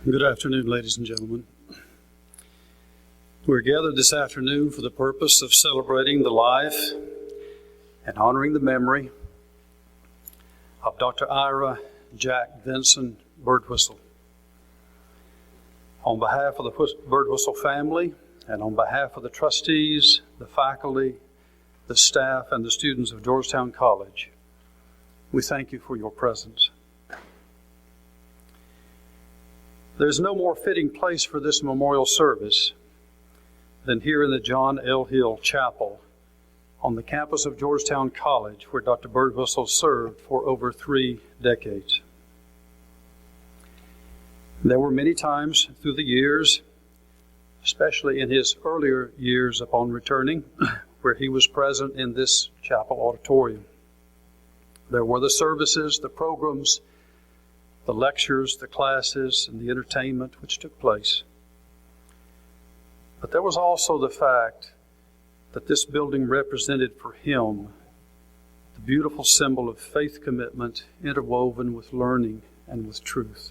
Good afternoon, ladies and gentlemen. We're gathered this afternoon for the purpose of celebrating the life and honoring the memory of Dr. Ira Jack Vinson Birdwhistell. On behalf of the Birdwhistell family and on behalf of the trustees, the faculty, the staff, and the students of Georgetown College, we thank you for your presence. There's no more fitting place for this memorial service than here in the John L. Hill Chapel on the campus of Georgetown College, where Dr. Birdwhistell served for over 3 decades. There were many times through the years, especially in his earlier years upon returning, where he was present in this chapel auditorium. There were the services, the programs, the lectures, the classes, and the entertainment which took place. But there was also the fact that this building represented for him the beautiful symbol of faith commitment interwoven with learning and with truth.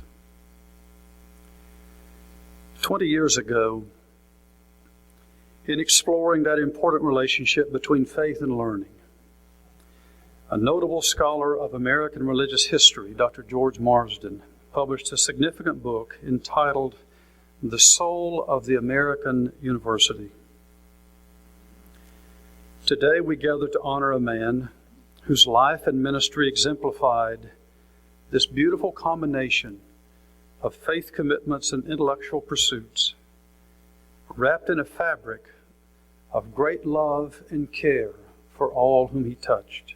20 years ago, in exploring that important relationship between faith and learning, a notable scholar of American religious history, Dr. George Marsden, published a significant book entitled The Soul of the American University. Today we gather to honor a man whose life and ministry exemplified this beautiful combination of faith commitments and intellectual pursuits, wrapped in a fabric of great love and care for all whom he touched.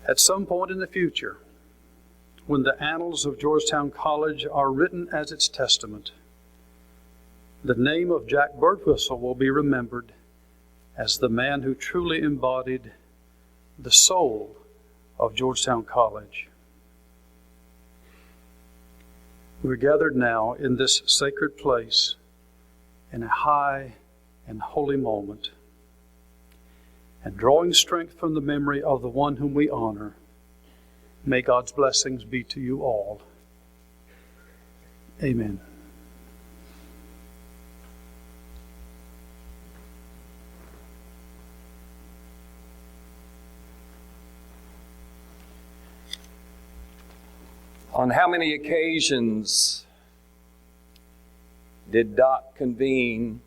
At some point in the future, when the annals of Georgetown College are written as its testament, the name of Jack Birdwhistell will be remembered as the man who truly embodied the soul of Georgetown College. We're gathered now in this sacred place in a high and holy moment, and drawing strength from the memory of the one whom we honor. May God's blessings be to you all. Amen. On how many occasions did Doc convene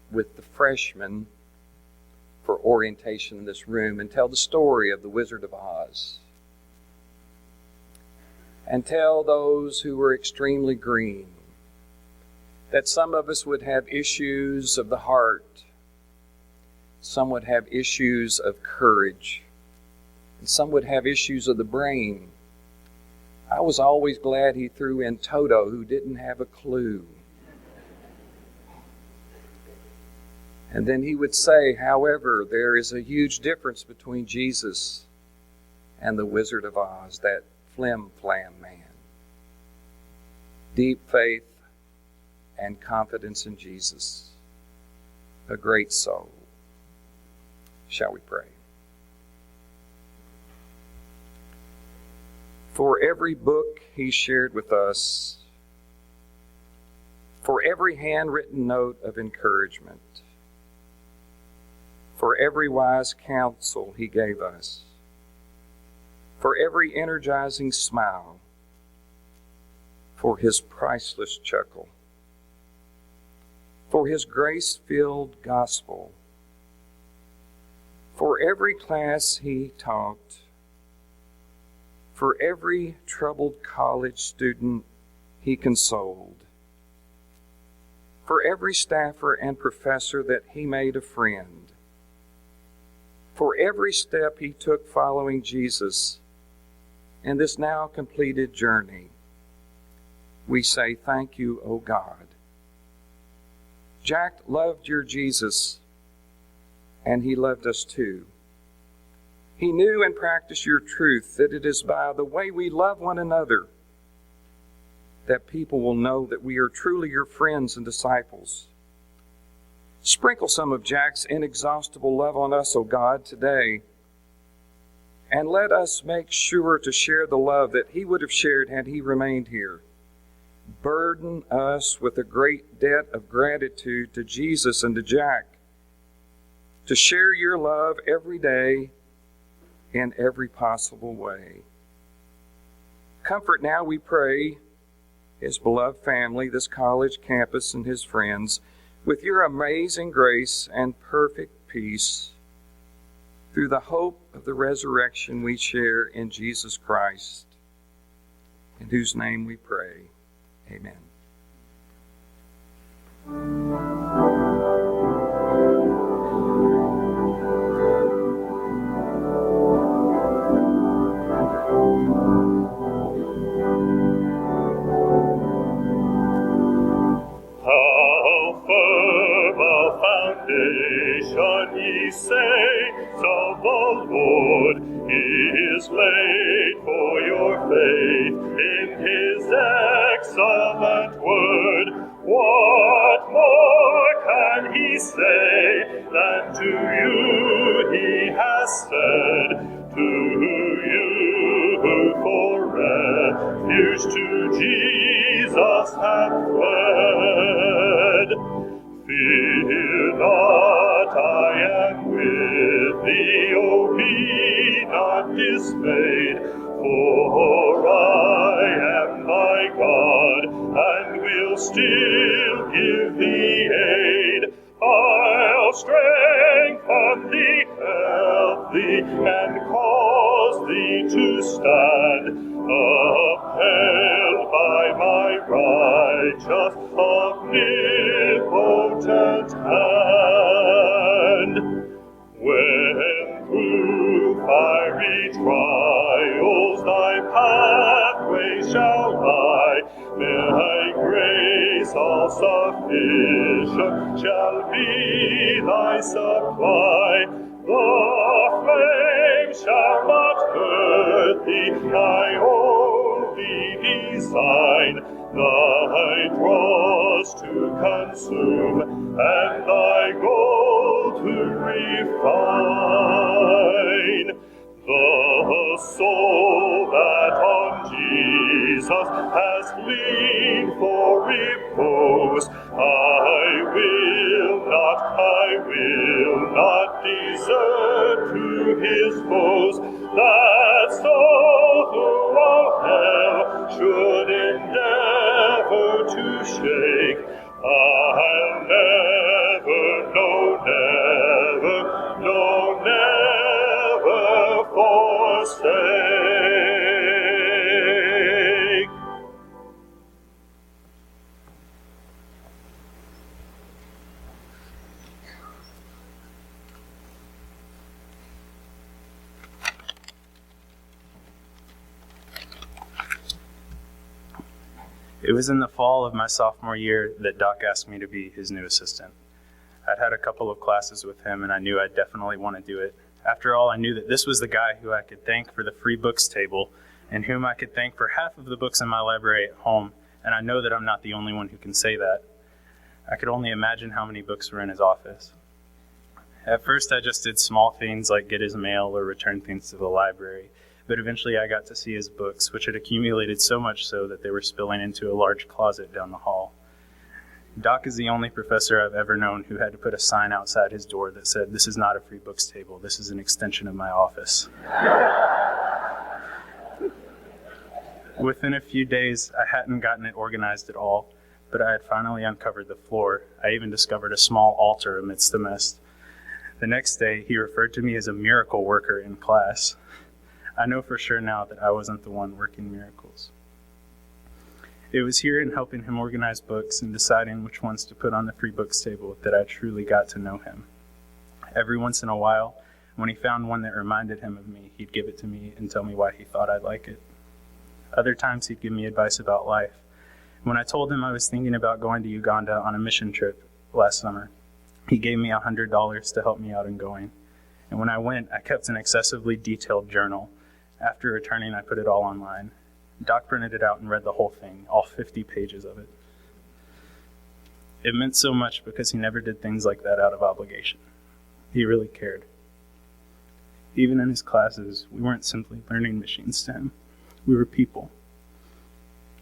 with the freshmen for orientation in this room and tell the story of the Wizard of Oz? And tell those who were extremely green that some of us would have issues of the heart, some would have issues of courage, and some would have issues of the brain. I was always glad he threw in Toto, who didn't have a clue. And then he would say, however, there is a huge difference between Jesus and the Wizard of Oz, that flim-flam man. Deep faith and confidence in Jesus. A great soul. Shall we pray? For every book he shared with us, for every handwritten note of encouragement, for every wise counsel he gave us, for every energizing smile, for his priceless chuckle, for his grace-filled gospel, For every class he taught, for every troubled college student he consoled, for every staffer and professor that he made a friend, for every step he took following Jesus in this now completed journey, we say thank you, O God. Jack loved your Jesus, and he loved us too. He knew and practiced your truth, that it is by the way we love one another that people will know that we are truly your friends and disciples. Sprinkle some of Jack's inexhaustible love on us, O God, today, and let us make sure to share the love that he would have shared had he remained here. Burden us with a great debt of gratitude to Jesus and to Jack, to share your love every day in every possible way. Comfort now, we pray, his beloved family, this college campus, and his friends with your amazing grace and perfect peace through the hope of the resurrection we share in Jesus Christ, in whose name we pray. Amen. How firm a foundation, ye saints of the Lord, is laid for your faith in his excellent word. What more can he say than to you he has said, to you who for refuge to Jesus have fled? Fear not, I am with thee, O be not dismayed, for I am thy God, and will still give thee aid. I'll strengthen thee, help thee, and cause thee to stand, upheld by my righteous, omnipotent hand. When through fiery trials thy pathway shall lie, thy grace all sufficient shall be thy supply. The flame shall not hurt thee, thy only design, thy dross to consume, and thy gold to refine. The soul that on Jesus has leaned for repose, I will not desert to his foes, that so through all hell should endeavor to shake. I'll never, no, never forsake. It was in the fall of my sophomore year that Doc asked me to be his new assistant. I'd had a couple of classes with him, and I knew I'd definitely want to do it. After all, I knew that this was the guy who I could thank for the free books table, and whom I could thank for half of the books in my library at home, and I know that I'm not the only one who can say that. I could only imagine how many books were in his office. At first, I just did small things like get his mail or return things to the library, but eventually I got to see his books, which had accumulated so much so that they were spilling into a large closet down the hall. Doc is the only professor I've ever known who had to put a sign outside his door that said, "This is not a free books table, this is an extension of my office." Within a few days, I hadn't gotten it organized at all, but I had finally uncovered the floor. I even discovered a small altar amidst the mess. The next day, he referred to me as a miracle worker in class. I know for sure now that I wasn't the one working miracles. It was here in helping him organize books and deciding which ones to put on the free books table that I truly got to know him. Every once in a while, when he found one that reminded him of me, he'd give it to me and tell me why he thought I'd like it. Other times, he'd give me advice about life. When I told him I was thinking about going to Uganda on a mission trip last summer, he gave me $100 to help me out in going. And when I went, I kept an excessively detailed journal. After returning, I put it all online. Doc printed it out and read the whole thing, all 50 pages of it. It meant so much because he never did things like that out of obligation. He really cared. Even in his classes, we weren't simply learning machines to him. We were people.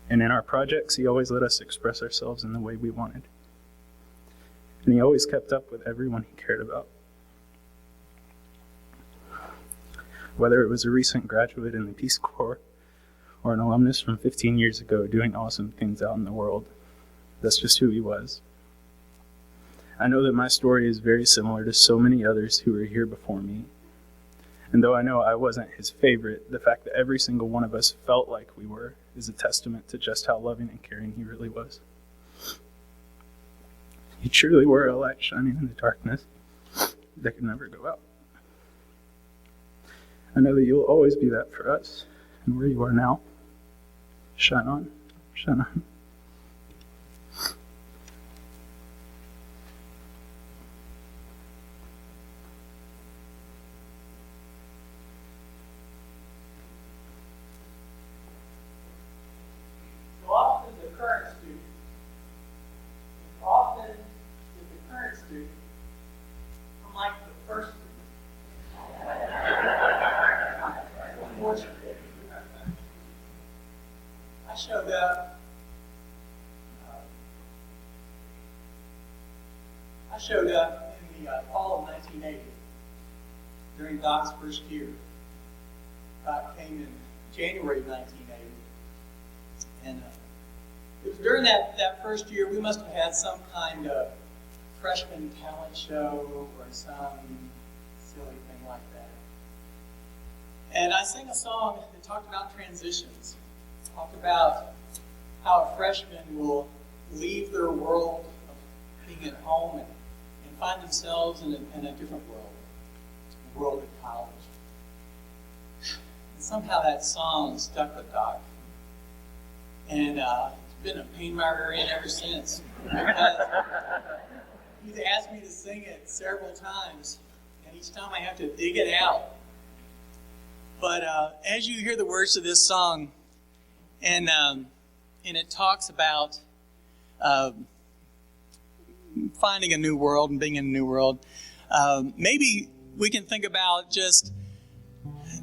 And in our projects, he always let us express ourselves in the way we wanted. And he always kept up with everyone he cared about. Whether it was a recent graduate in the Peace Corps or an alumnus from 15 years ago doing awesome things out in the world, that's just who he was. I know that my story is very similar to so many others who were here before me. And though I know I wasn't his favorite, the fact that every single one of us felt like we were is a testament to just how loving and caring he really was. He truly were a light shining in the darkness that could never go out. I know that you'll always be that for us, and where you are now, shine on, shine on. I showed up in the fall of 1980 during Doc's first year. Doc came in January of 1980. And it was during that first year we must have had some kind of freshman talent show or some silly thing like that. And I sang a song that talked about transitions. Talked about how a freshman will leave their world of being at home and find themselves in a different world, the world of college. And somehow that song stuck with Doc. And it's been a pain in my rear end ever since. Because he's asked me to sing it several times, and each time I have to dig it out. But as you hear the words of this song, and it talks about finding a new world and being in a new world, maybe we can think about just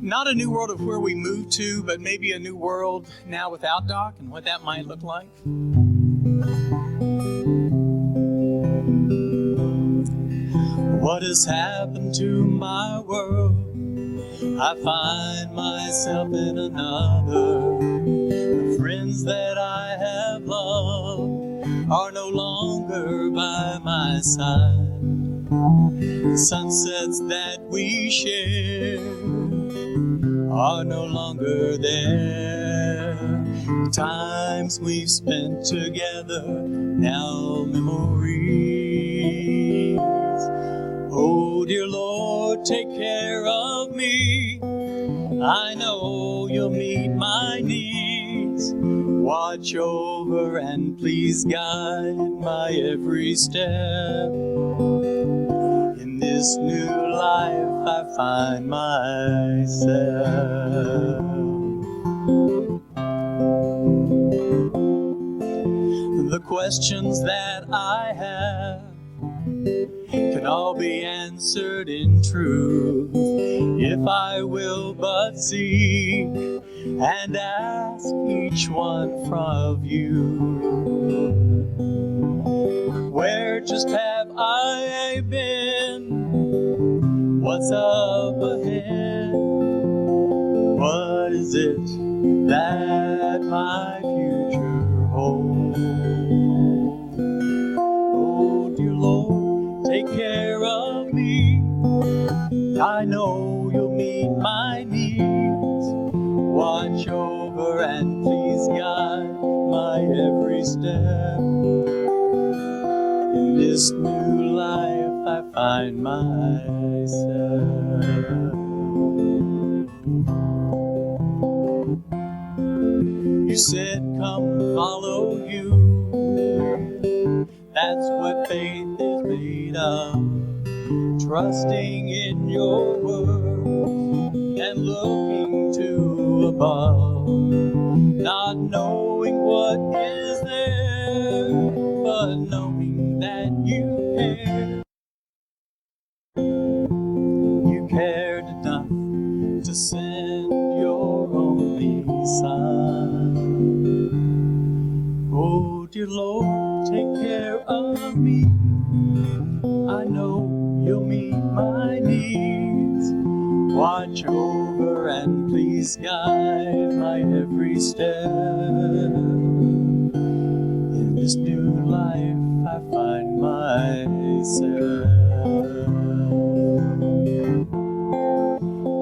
not a new world of where we move to, but maybe a new world now without Doc and what that might look like. What has happened to my world? I find myself in another. The friends that I have loved are no longer by my side. The sunsets that we share are no longer there. The times we've spent together, now memories. Oh, dear Lord, take care of me. I know you'll meet my needs. Watch over and please guide my every step. In this new life I find myself. The questions that I have can all be answered in truth if I will but seek and ask each one from you. Where just have I been? What's up ahead? What is it that my future holds? Oh, dear Lord, take care of me. this new life I find myself. You said, come follow you. That's what faith is made of. Trusting in your word and looking to above. Not knowing what is there, but knowing that you care. You cared enough to send your only Son. Oh, dear Lord, take care of me. I know you'll meet my needs. Watch over and please guide my every step. In this new life I find myself.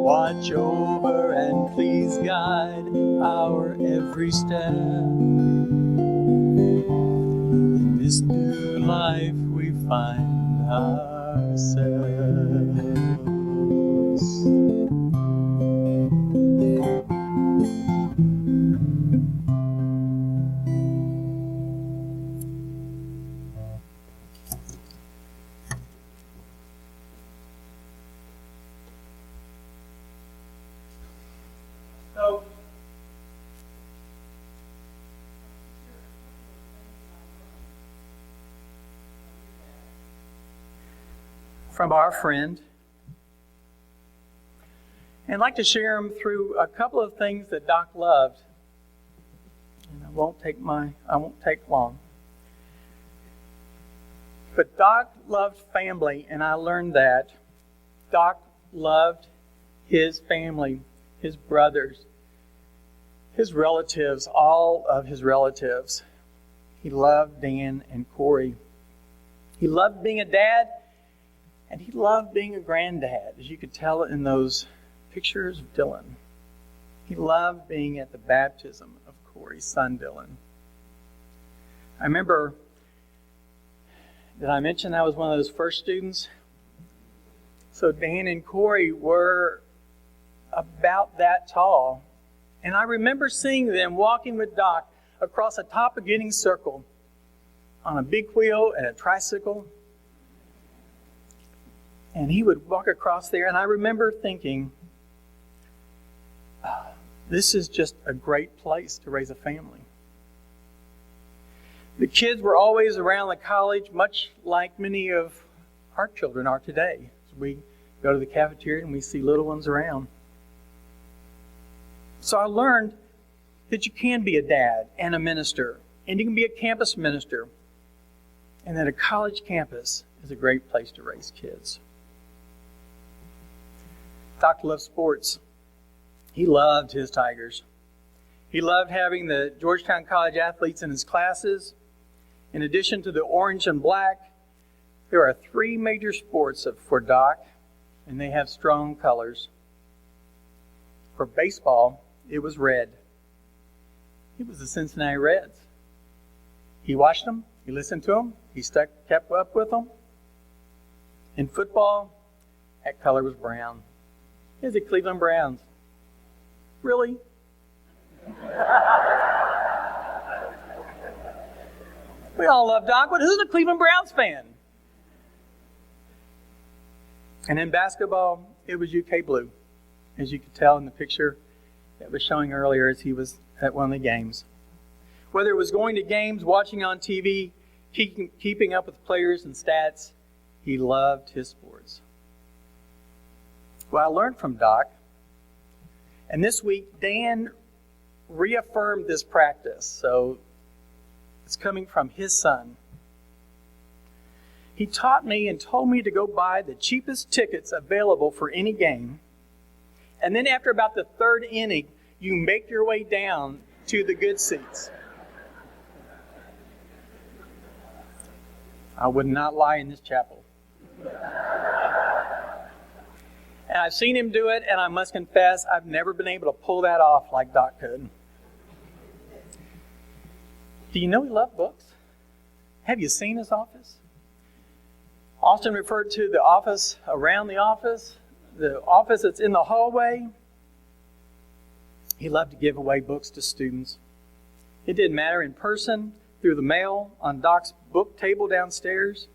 Watch over and please guide our every step. In this new life we find ourselves. So, from our friend, and I'd like to share them through a couple of things that Doc loved. And I won't take long. But Doc loved family, and I learned that. Doc loved his family, his brothers, his relatives, all of his relatives. He loved Dan and Corey. He loved being a dad, and he loved being a granddad, as you could tell in those pictures of Dylan. He loved being at the baptism of Corey's son, Dylan. I remember, did I mention I was one of those first students? So Dan and Corey were about that tall. And I remember seeing them walking with Doc across the top of Giddings Circle on a big wheel and a tricycle. And he would walk across there, and I remember thinking, this is just a great place to raise a family. The kids were always around the college, much like many of our children are today. So we go to the cafeteria and we see little ones around. So I learned that you can be a dad and a minister, and you can be a campus minister, and that a college campus is a great place to raise kids. Doc loved sports. He loved his Tigers. He loved having the Georgetown College athletes in his classes. In addition to the orange and black, there are 3 major sports for Doc, and they have strong colors. For baseball, it was red. It was the Cincinnati Reds. He watched them. He listened to them. He kept up with them. In football, that color was brown. It was the Cleveland Browns. Really? We all love Doc, but who's a Cleveland Browns fan? And in basketball, it was UK blue, as you could tell in the picture that was showing earlier as he was at one of the games. Whether it was going to games, watching on TV, keeping up with players and stats, he loved his sports. Well, I learned from Doc, and this week Dan reaffirmed this practice, so it's coming from his son. He taught me and told me to go buy the cheapest tickets available for any game, and then after about the 3rd inning, you make your way down to the good seats. I would not lie in this chapel. And I've seen him do it, and I must confess, I've never been able to pull that off like Doc could. Do you know he loved books? Have you seen his office? Austin referred to the office around the office that's in the hallway. He loved to give away books to students. It didn't matter, in person, through the mail, on Doc's book table downstairs.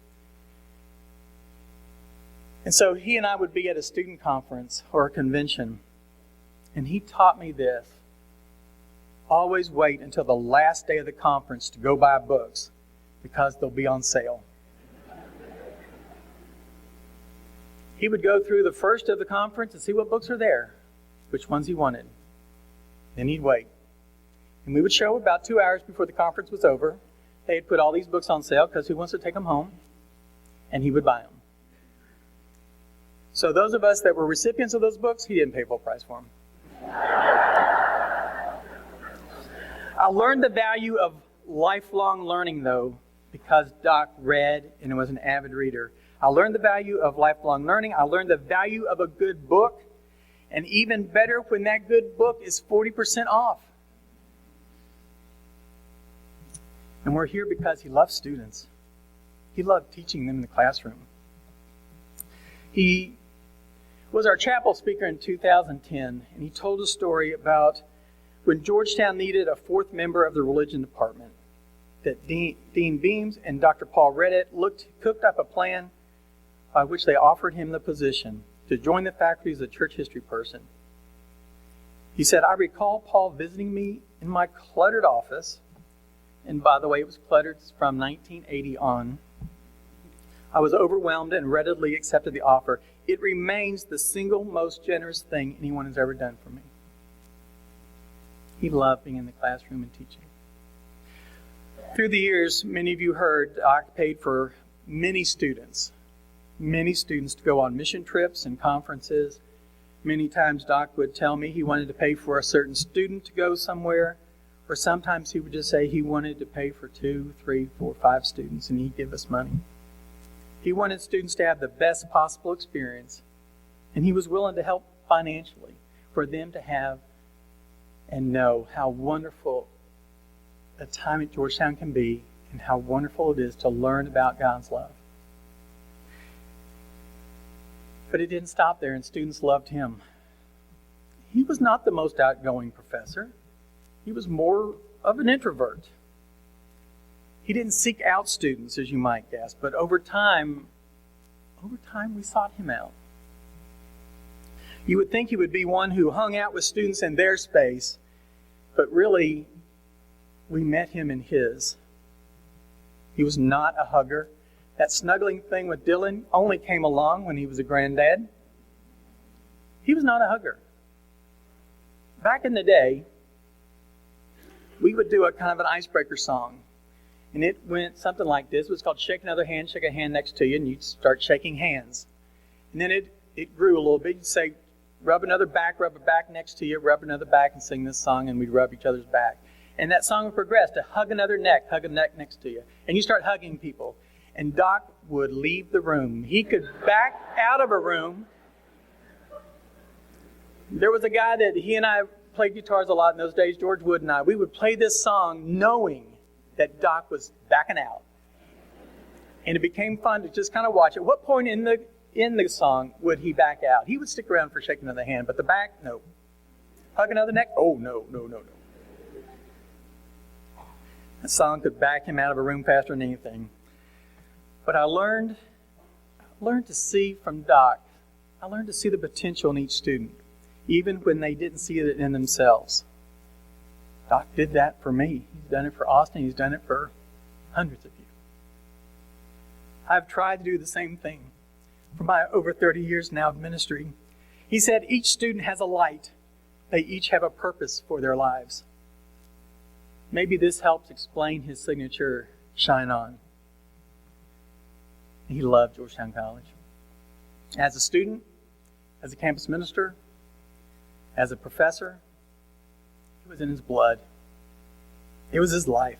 And so he and I would be at a student conference or a convention, and he taught me this: always wait until the last day of the conference to go buy books, because they'll be on sale. He would go through the first of the conference and see what books are there, which ones he wanted. Then he'd wait. And we would show about 2 hours before the conference was over. They had put all these books on sale because who wants to take them home? And he would buy them. So those of us that were recipients of those books, he didn't pay full price for them. I learned the value of lifelong learning, though, because Doc read and was an avid reader. I learned the value of lifelong learning. I learned the value of a good book. And even better, when that good book is 40% off. And we're here because he loved students. He loved teaching them in the classroom. He was our chapel speaker in 2010, and he told a story about when Georgetown needed a fourth member of the religion department, that Dean Beams and Dr. Paul Reddit cooked up a plan by which they offered him the position to join the faculty as a church history person. He said, I recall Paul visiting me in my cluttered office, and by the way, it was cluttered from 1980 on. I was overwhelmed and readily accepted the offer. It remains the single most generous thing anyone has ever done for me. He loved being in the classroom and teaching. Through the years, many of you heard Doc paid for many students to go on mission trips and conferences. Many times Doc would tell me he wanted to pay for a certain student to go somewhere, or sometimes he would just say he wanted to pay for 2, 3, 4, 5 students, and he'd give us money. He wanted students to have the best possible experience, and he was willing to help financially for them to have and know how wonderful a time at Georgetown can be and how wonderful it is to learn about God's love. But it didn't stop there, and students loved him. He was not the most outgoing professor. He was more of an introvert. He didn't seek out students, as you might guess, but over time we sought him out. You would think he would be one who hung out with students in their space, but really, we met him in his. He was not a hugger. That snuggling thing with Dylan only came along when he was a granddad. He was not a hugger. Back in the day, we would do a kind of an icebreaker song. And it went something like this. It was called Shake Another Hand, Shake a Hand Next to You, and you'd start shaking hands. And then it grew a little bit. You'd say, rub a back next to you, rub another back, and sing this song, and we'd rub each other's back. And that song would progress to hug another neck, hug a neck next to you. And you start hugging people. And Doc would leave the room. He could back out of a room. There was a guy that he and I played guitars a lot in those days, George Wood and I. We would play this song knowing that Doc was backing out. And it became fun to just kind of watch. At what point in the song would he back out? He would stick around for shaking another hand, but the back, no. Hug another neck? Oh, no. That song could back him out of a room faster than anything. But I learned to see from Doc, I learned to see the potential in each student, even when they didn't see it in themselves. Doc did that for me. He's done it for Austin. He's done it for hundreds of you. I've tried to do the same thing for my over 30 years now of ministry. He said each student has a light. They each have a purpose for their lives. Maybe this helps explain his signature, Shine On. He loved Georgetown College. As a student, as a campus minister, as a professor, it was in his blood. It was his life.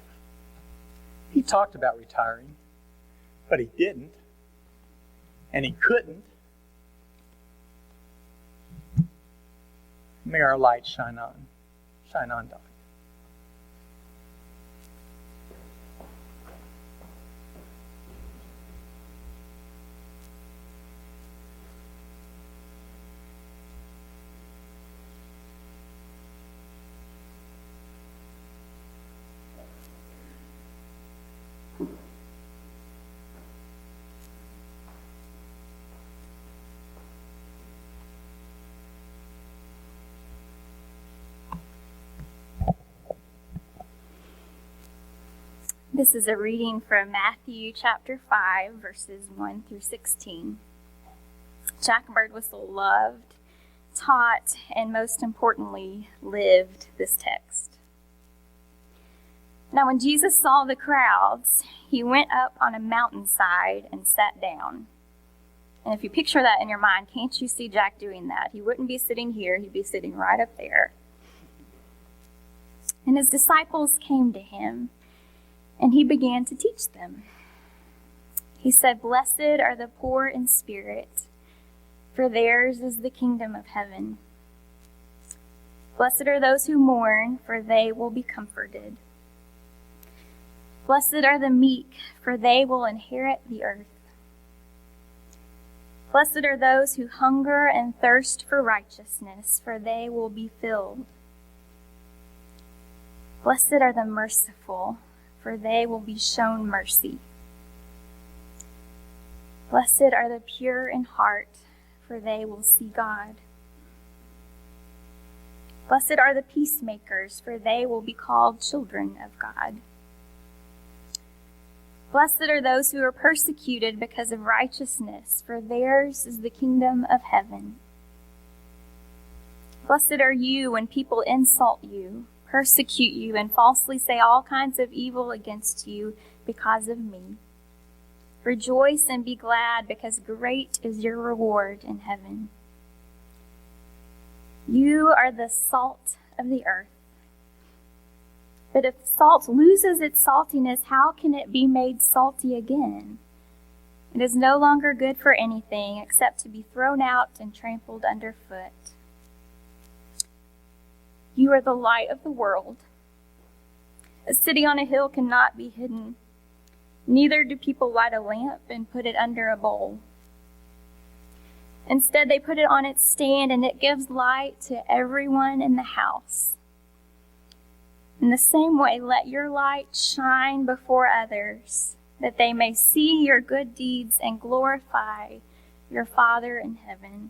He talked about retiring, but he didn't, and he couldn't. May our light shine on. Shine on, Doc. This is a reading from Matthew chapter 5, verses 1 through 16. Jack Birdwhistell loved, taught, and most importantly, lived this text. Now when Jesus saw the crowds, he went up on a mountainside and sat down. And if you picture that in your mind, can't you see Jack doing that? He wouldn't be sitting here, he'd be sitting right up there. And his disciples came to him, and he began to teach them. He said, "Blessed are the poor in spirit, for theirs is the kingdom of heaven. Blessed are those who mourn, for they will be comforted. Blessed are the meek, for they will inherit the earth. Blessed are those who hunger and thirst for righteousness, for they will be filled. Blessed are the merciful, for they will be shown mercy. Blessed are the pure in heart, for they will see God. Blessed are the peacemakers, for they will be called children of God. Blessed are those who are persecuted because of righteousness, for theirs is the kingdom of heaven. Blessed are you when people insult you, persecute you, and falsely say all kinds of evil against you because of me. Rejoice and be glad, because great is your reward in heaven. You are the salt of the earth. But if salt loses its saltiness, how can it be made salty again? It is no longer good for anything except to be thrown out and trampled underfoot. You are the light of the world. A city on a hill cannot be hidden. Neither do people light a lamp and put it under a bowl. Instead, they put it on its stand, and it gives light to everyone in the house. In the same way, let your light shine before others, that they may see your good deeds and glorify your Father in heaven.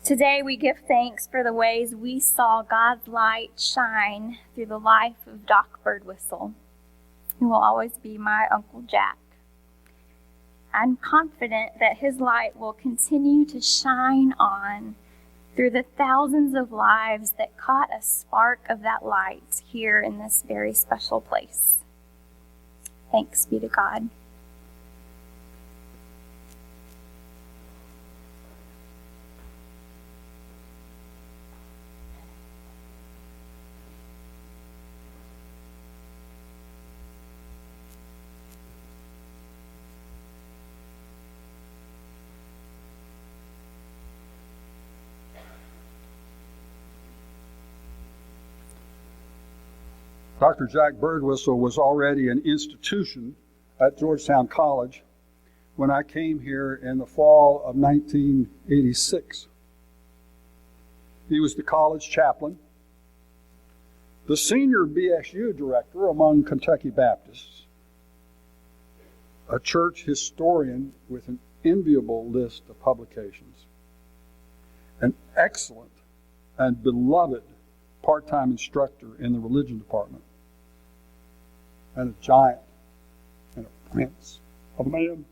Today we give thanks for the ways we saw God's light shine through the life of Doc Birdwhistell, who will always be my Uncle Jack. I'm confident that his light will continue to shine on through the thousands of lives that caught a spark of that light here in this very special place. Thanks be to God. Dr. Jack Birdwhistell was already an institution at Georgetown College when I came here in the fall of 1986. He was the college chaplain, the senior BSU director among Kentucky Baptists, a church historian with an enviable list of publications, an excellent and beloved part-time instructor in the religion department, and a giant and a prince of a man.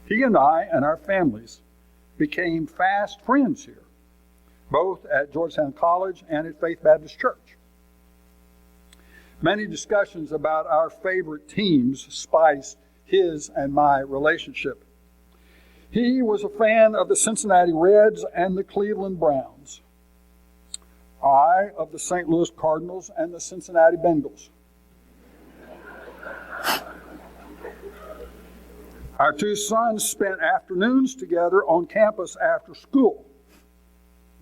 He and I and our families became fast friends here, both at Georgetown College and at Faith Baptist Church. Many discussions about our favorite teams spiced his and my relationship. He was a fan of the Cincinnati Reds and the Cleveland Browns. I of the St. Louis Cardinals and the Cincinnati Bengals. Our two sons spent afternoons together on campus after school,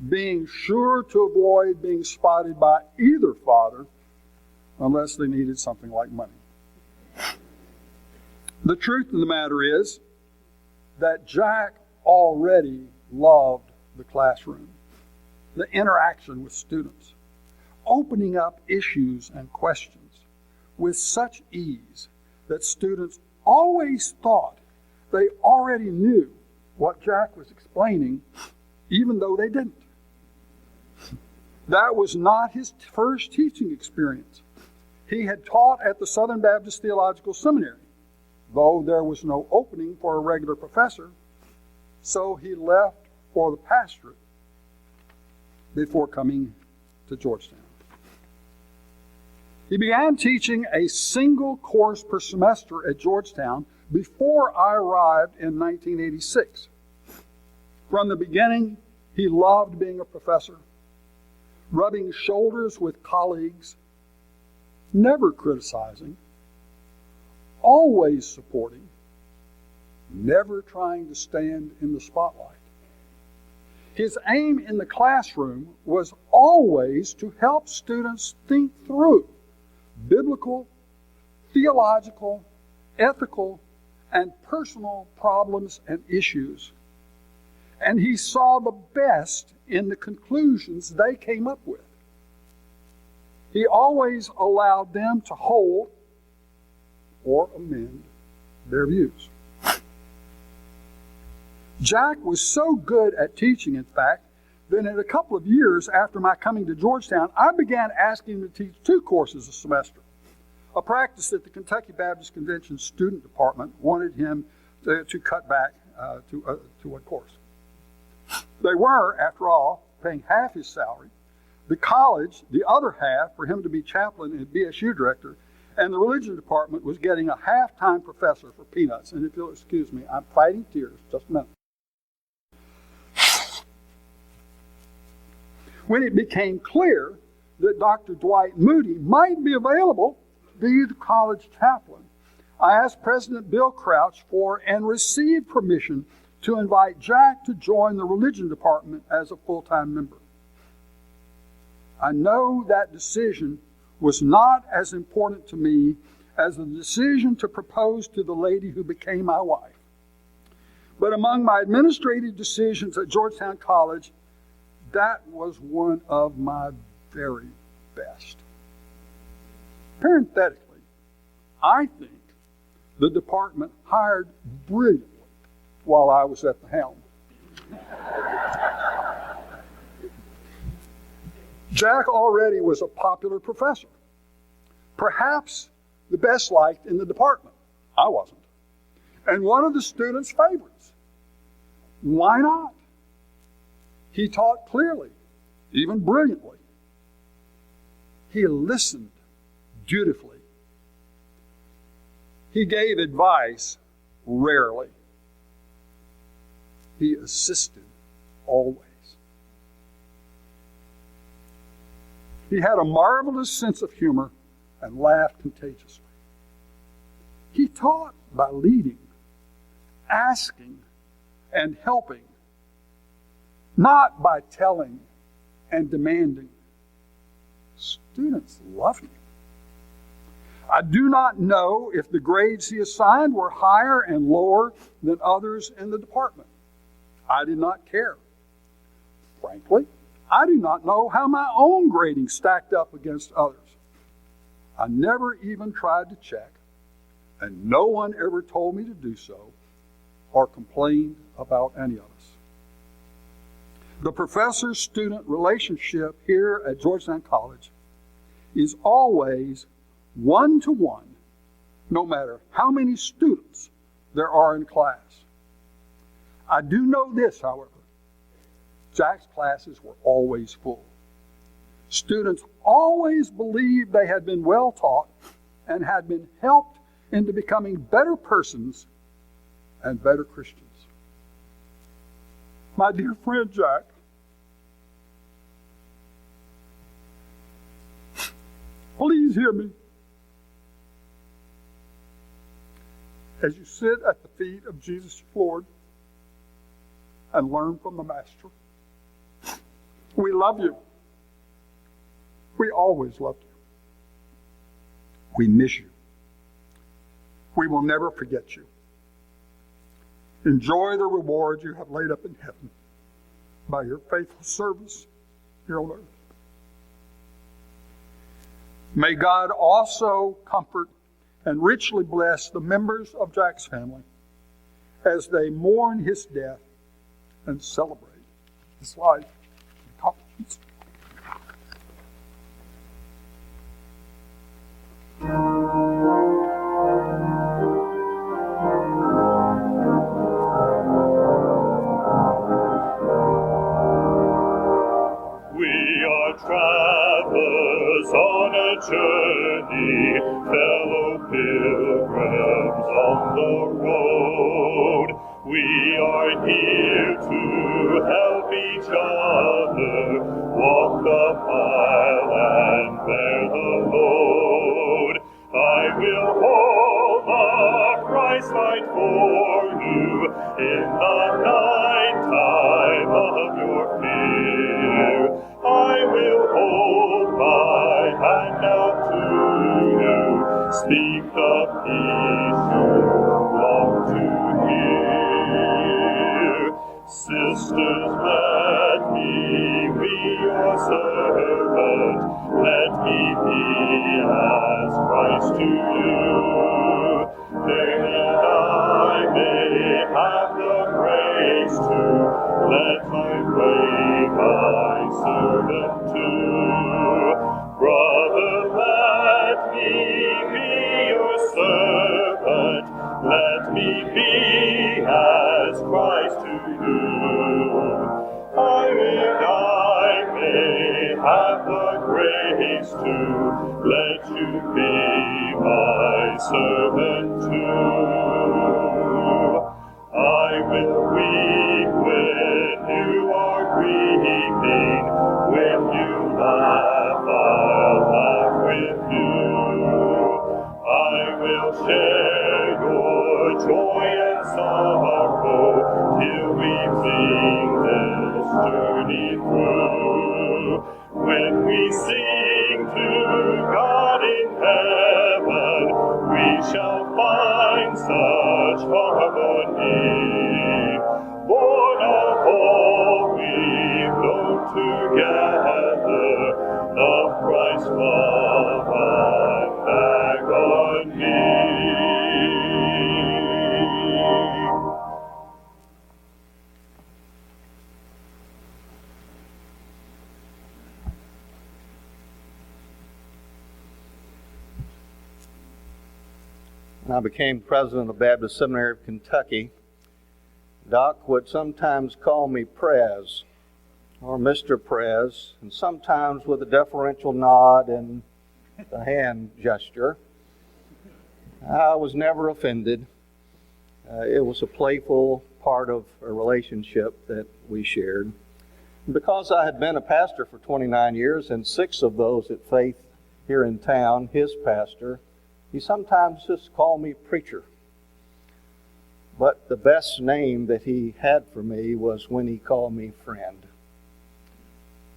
being sure to avoid being spotted by either father unless they needed something like money. The truth of the matter is that Jack already loved the classroom, the interaction with students, opening up issues and questions with such ease that students always thought they already knew what Jack was explaining, even though they didn't. That was not his first teaching experience. He had taught at the Southern Baptist Theological Seminary, though there was no opening for a regular professor, so he left for the pastorate before coming to Georgetown. He began teaching a single course per semester at Georgetown before I arrived in 1986. From the beginning, he loved being a professor, rubbing shoulders with colleagues, never criticizing, always supporting, never trying to stand in the spotlight. His aim in the classroom was always to help students think through biblical, theological, ethical, and personal problems and issues. And he saw the best in the conclusions they came up with. He always allowed them to hold or amend their views. Jack was so good at teaching, in fact, that in a couple of years after my coming to Georgetown, I began asking him to teach 2 courses a semester, a practice that the Kentucky Baptist Convention student department wanted him to cut back to a course. They were, after all, paying half his salary, the college the other half for him to be chaplain and BSU director, and the religion department was getting a half-time professor for peanuts. And if you'll excuse me, I'm fighting tears. Just a minute. When it became clear that Dr. Dwight Moody might be available to be the college chaplain, I asked President Bill Crouch for and received permission to invite Jack to join the religion department as a full-time member. I know that decision was not as important to me as the decision to propose to the lady who became my wife. But among my administrative decisions at Georgetown College, that was one of my very best. Parenthetically, I think the department hired brilliantly while I was at the helm. Jack already was a popular professor, perhaps the best liked in the department. I wasn't. And one of the students' favorites. Why not? He taught clearly, even brilliantly. He listened dutifully. He gave advice rarely. He assisted always. He had a marvelous sense of humor and laughed contagiously. He taught by leading, asking, and helping, not by telling and demanding. Students loved him. I do not know if the grades he assigned were higher and lower than others in the department. I did not care. Frankly, I do not know how my own grading stacked up against others. I never even tried to check, and no one ever told me to do so or complained about any of us. The professor-student relationship here at Georgetown College is always one-to-one, no matter how many students there are in class. I do know this, however. Jack's classes were always full. Students always believed they had been well taught and had been helped into becoming better persons and better Christians. My dear friend Jack, please hear me. As you sit at the feet of Jesus Lord and learn from the Master, we love you. We always loved you. We miss you. We will never forget you. Enjoy the reward you have laid up in heaven by your faithful service here on earth. May God also comfort and richly bless the members of Jack's family as they mourn his death and celebrate his life and accomplishments. We are travelers on a journey, fellow pilgrims on the road. We are here to help each other walk the mile and bear the load. I will hold the Christ light for you in the night time of your fear. I will hold my hand out to you, speak the peace you long to hear. Sisters, let me be your servant, let me be as Christ to you. Then I may have the grace to let my way my servant too. Brother, let me be your servant, let me be as Christ to you. I may have the grace to let you be my servant too. I will weep when you are weeping, when you laugh, I'll laugh with you. I will share your joy and sorrow till we sing this journey through. When we sing to God in heaven, we shall find such harmony. Born of all we've known together, of Christ's love and agony. When I became president of Baptist Seminary of Kentucky, Doc would sometimes call me Prez or Mr. Prez, and sometimes with a deferential nod and a hand gesture. I was never offended. It was a playful part of a relationship that we shared. Because I had been a pastor for 29 years, and 6 of those at Faith here in town, his pastor, he sometimes just called me preacher. But the best name that he had for me was when he called me friend.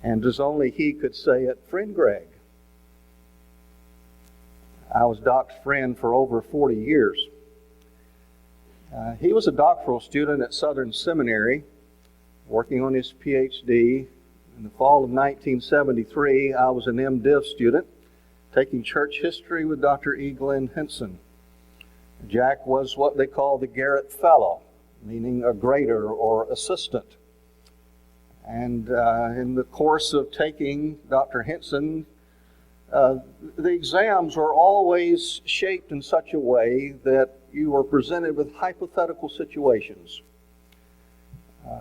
And as only he could say it, Friend Greg. I was Doc's friend for over 40 years. He was a doctoral student at Southern Seminary, working on his PhD. In the fall of 1973, I was an MDiv student, taking church history with Dr. Eglin Henson. Jack was what they call the Garrett Fellow, meaning a grader or assistant. And in the course of taking Dr. Henson, the exams were always shaped in such a way that you were presented with hypothetical situations,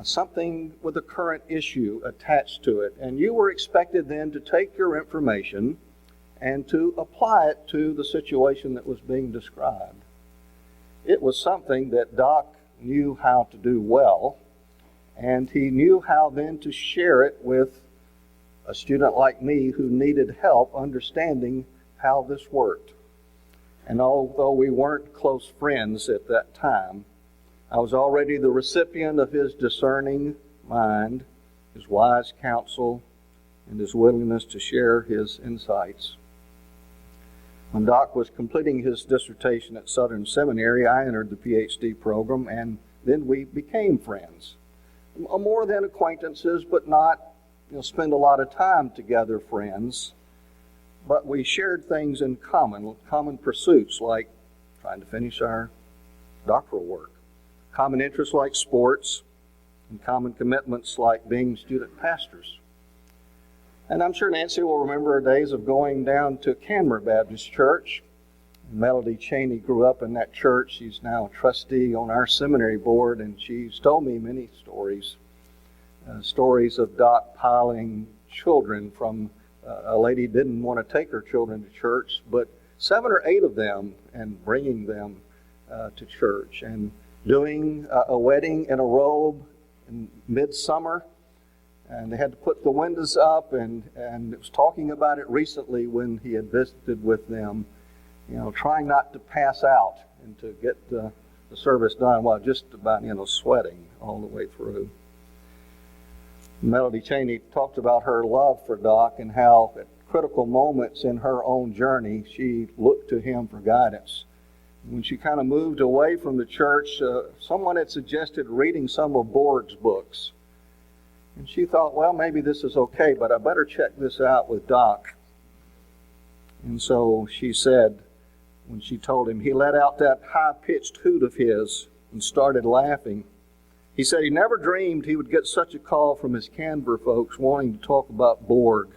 something with a current issue attached to it, and you were expected then to take your information and to apply it to the situation that was being described. It was something that Doc knew how to do well, and he knew how then to share it with a student like me who needed help understanding how this worked. And although we weren't close friends at that time, I was already the recipient of his discerning mind, his wise counsel, and his willingness to share his insights. When Doc was completing his dissertation at Southern Seminary, I entered the PhD program, and then we became friends. More than acquaintances, but not spend a lot of time together friends. but we shared things in common pursuits like trying to finish our doctoral work, common interests like sports, and common commitments like being student pastors. And I'm sure Nancy will remember her days of going down to Canmore Baptist Church. Melody Cheney grew up in that church. She's now a trustee on our seminary board, and she's told me many stories. Stories of Doc piling children from a lady didn't want to take her children to church, but 7 or 8 of them, and bringing them to church, and doing a wedding in a robe in midsummer, and they had to put the windows up, and it was talking about it recently when he had visited with them, trying not to pass out and to get the service done while just about, sweating all the way through. Melody Cheney talked about her love for Doc and how at critical moments in her own journey, she looked to him for guidance. When she kind of moved away from the church, someone had suggested reading some of Borg's books. And she thought, well, maybe this is okay, but I better check this out with Doc. And so she said, when she told him, he let out that high-pitched hoot of his and started laughing. He said he never dreamed he would get such a call from his Canberra folks wanting to talk about Borg.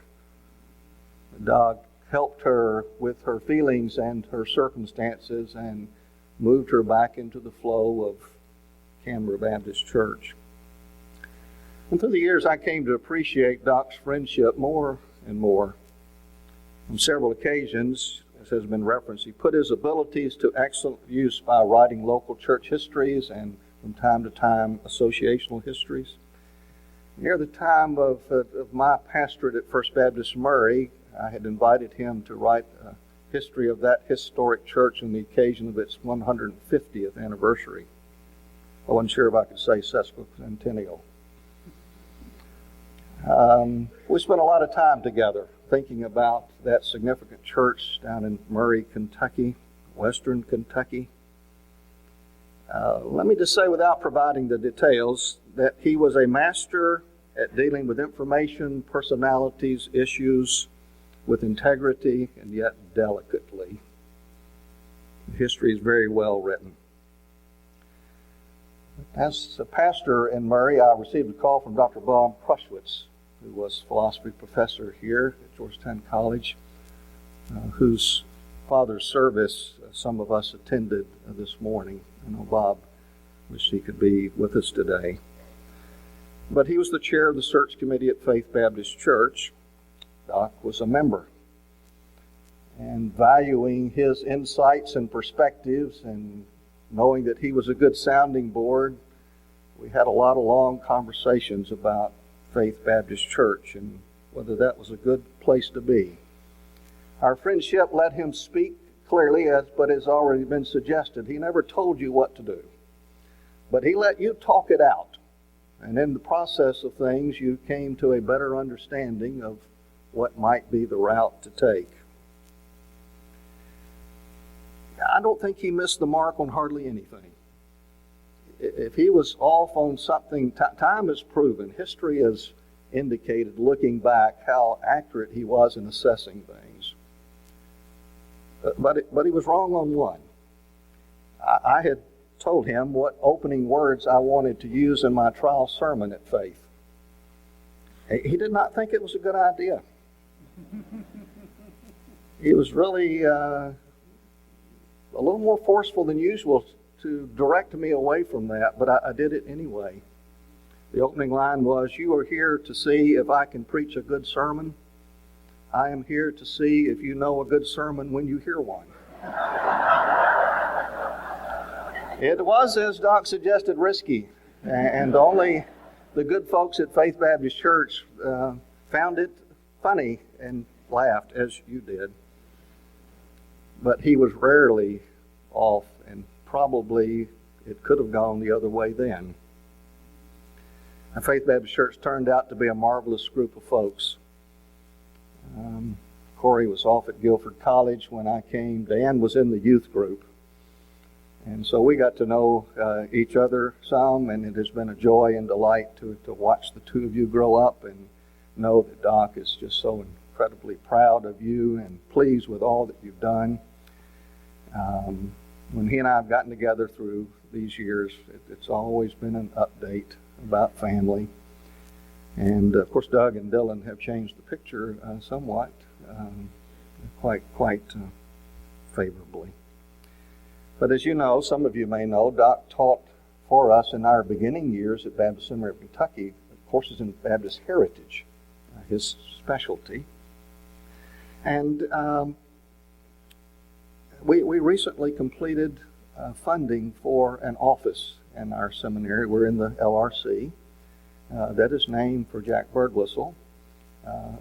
Doc helped her with her feelings and her circumstances and moved her back into the flow of Canberra Baptist Church. And through the years, I came to appreciate Doc's friendship more and more. On several occasions, as has been referenced, he put his abilities to excellent use by writing local church histories and, from time to time, associational histories. Near the time of my pastorate at First Baptist Murray, I had invited him to write a history of that historic church on the occasion of its 150th anniversary. I wasn't sure if I could say sesquicentennial. We spent a lot of time together thinking about that significant church down in Murray, Kentucky, western Kentucky. Let me just say, without providing the details, that he was a master at dealing with information, personalities, issues with integrity and yet delicately. The history is very well written. As a pastor in Murray, I received a call from Dr. Bob Krushwitz, who was philosophy professor here at Georgetown College, whose father's service some of us attended this morning. I know Bob wished he could be with us today. But he was the chair of the search committee at Faith Baptist Church. Doc was a member. And valuing his insights and perspectives and knowing that he was a good sounding board, we had a lot of long conversations about Faith Baptist Church and whether that was a good place to be. Our friendship let him speak clearly, but as already been suggested, he never told you what to do. But he let you talk it out. And in the process of things, you came to a better understanding of what might be the route to take. I don't think he missed the mark on hardly anything. If he was off on something, time has proven, history has indicated, looking back, how accurate he was in assessing things. But he was wrong on one. I had told him what opening words I wanted to use in my trial sermon at Faith. He did not think it was a good idea. He was really a little more forceful than usual to direct me away from that, but I did it anyway. The opening line was, "You are here to see if I can preach a good sermon. I am here to see if you know a good sermon when you hear one." It was, as Doc suggested, risky, and only the good folks at Faith Baptist Church found it funny and laughed, as you did. But he was rarely off, and probably it could have gone the other way then. And Faith Baptist Church turned out to be a marvelous group of folks. Corey was off at Guilford College when I came. Dan was in the youth group. And so we got to know each other some, and it has been a joy and delight to watch the two of you grow up and know that Doc is just so incredibly proud of you and pleased with all that you've done. When he and I have gotten together through these years, it's always been an update about family. And of course, Doug and Dylan have changed the picture somewhat, quite favorably. But as you know, some of you may know, Doc taught for us in our beginning years at Baptist Seminary of Kentucky courses in Baptist heritage, his specialty. And we recently completed funding for an office in our seminary. We're in the LRC. That is named for Jack Birdwhistell.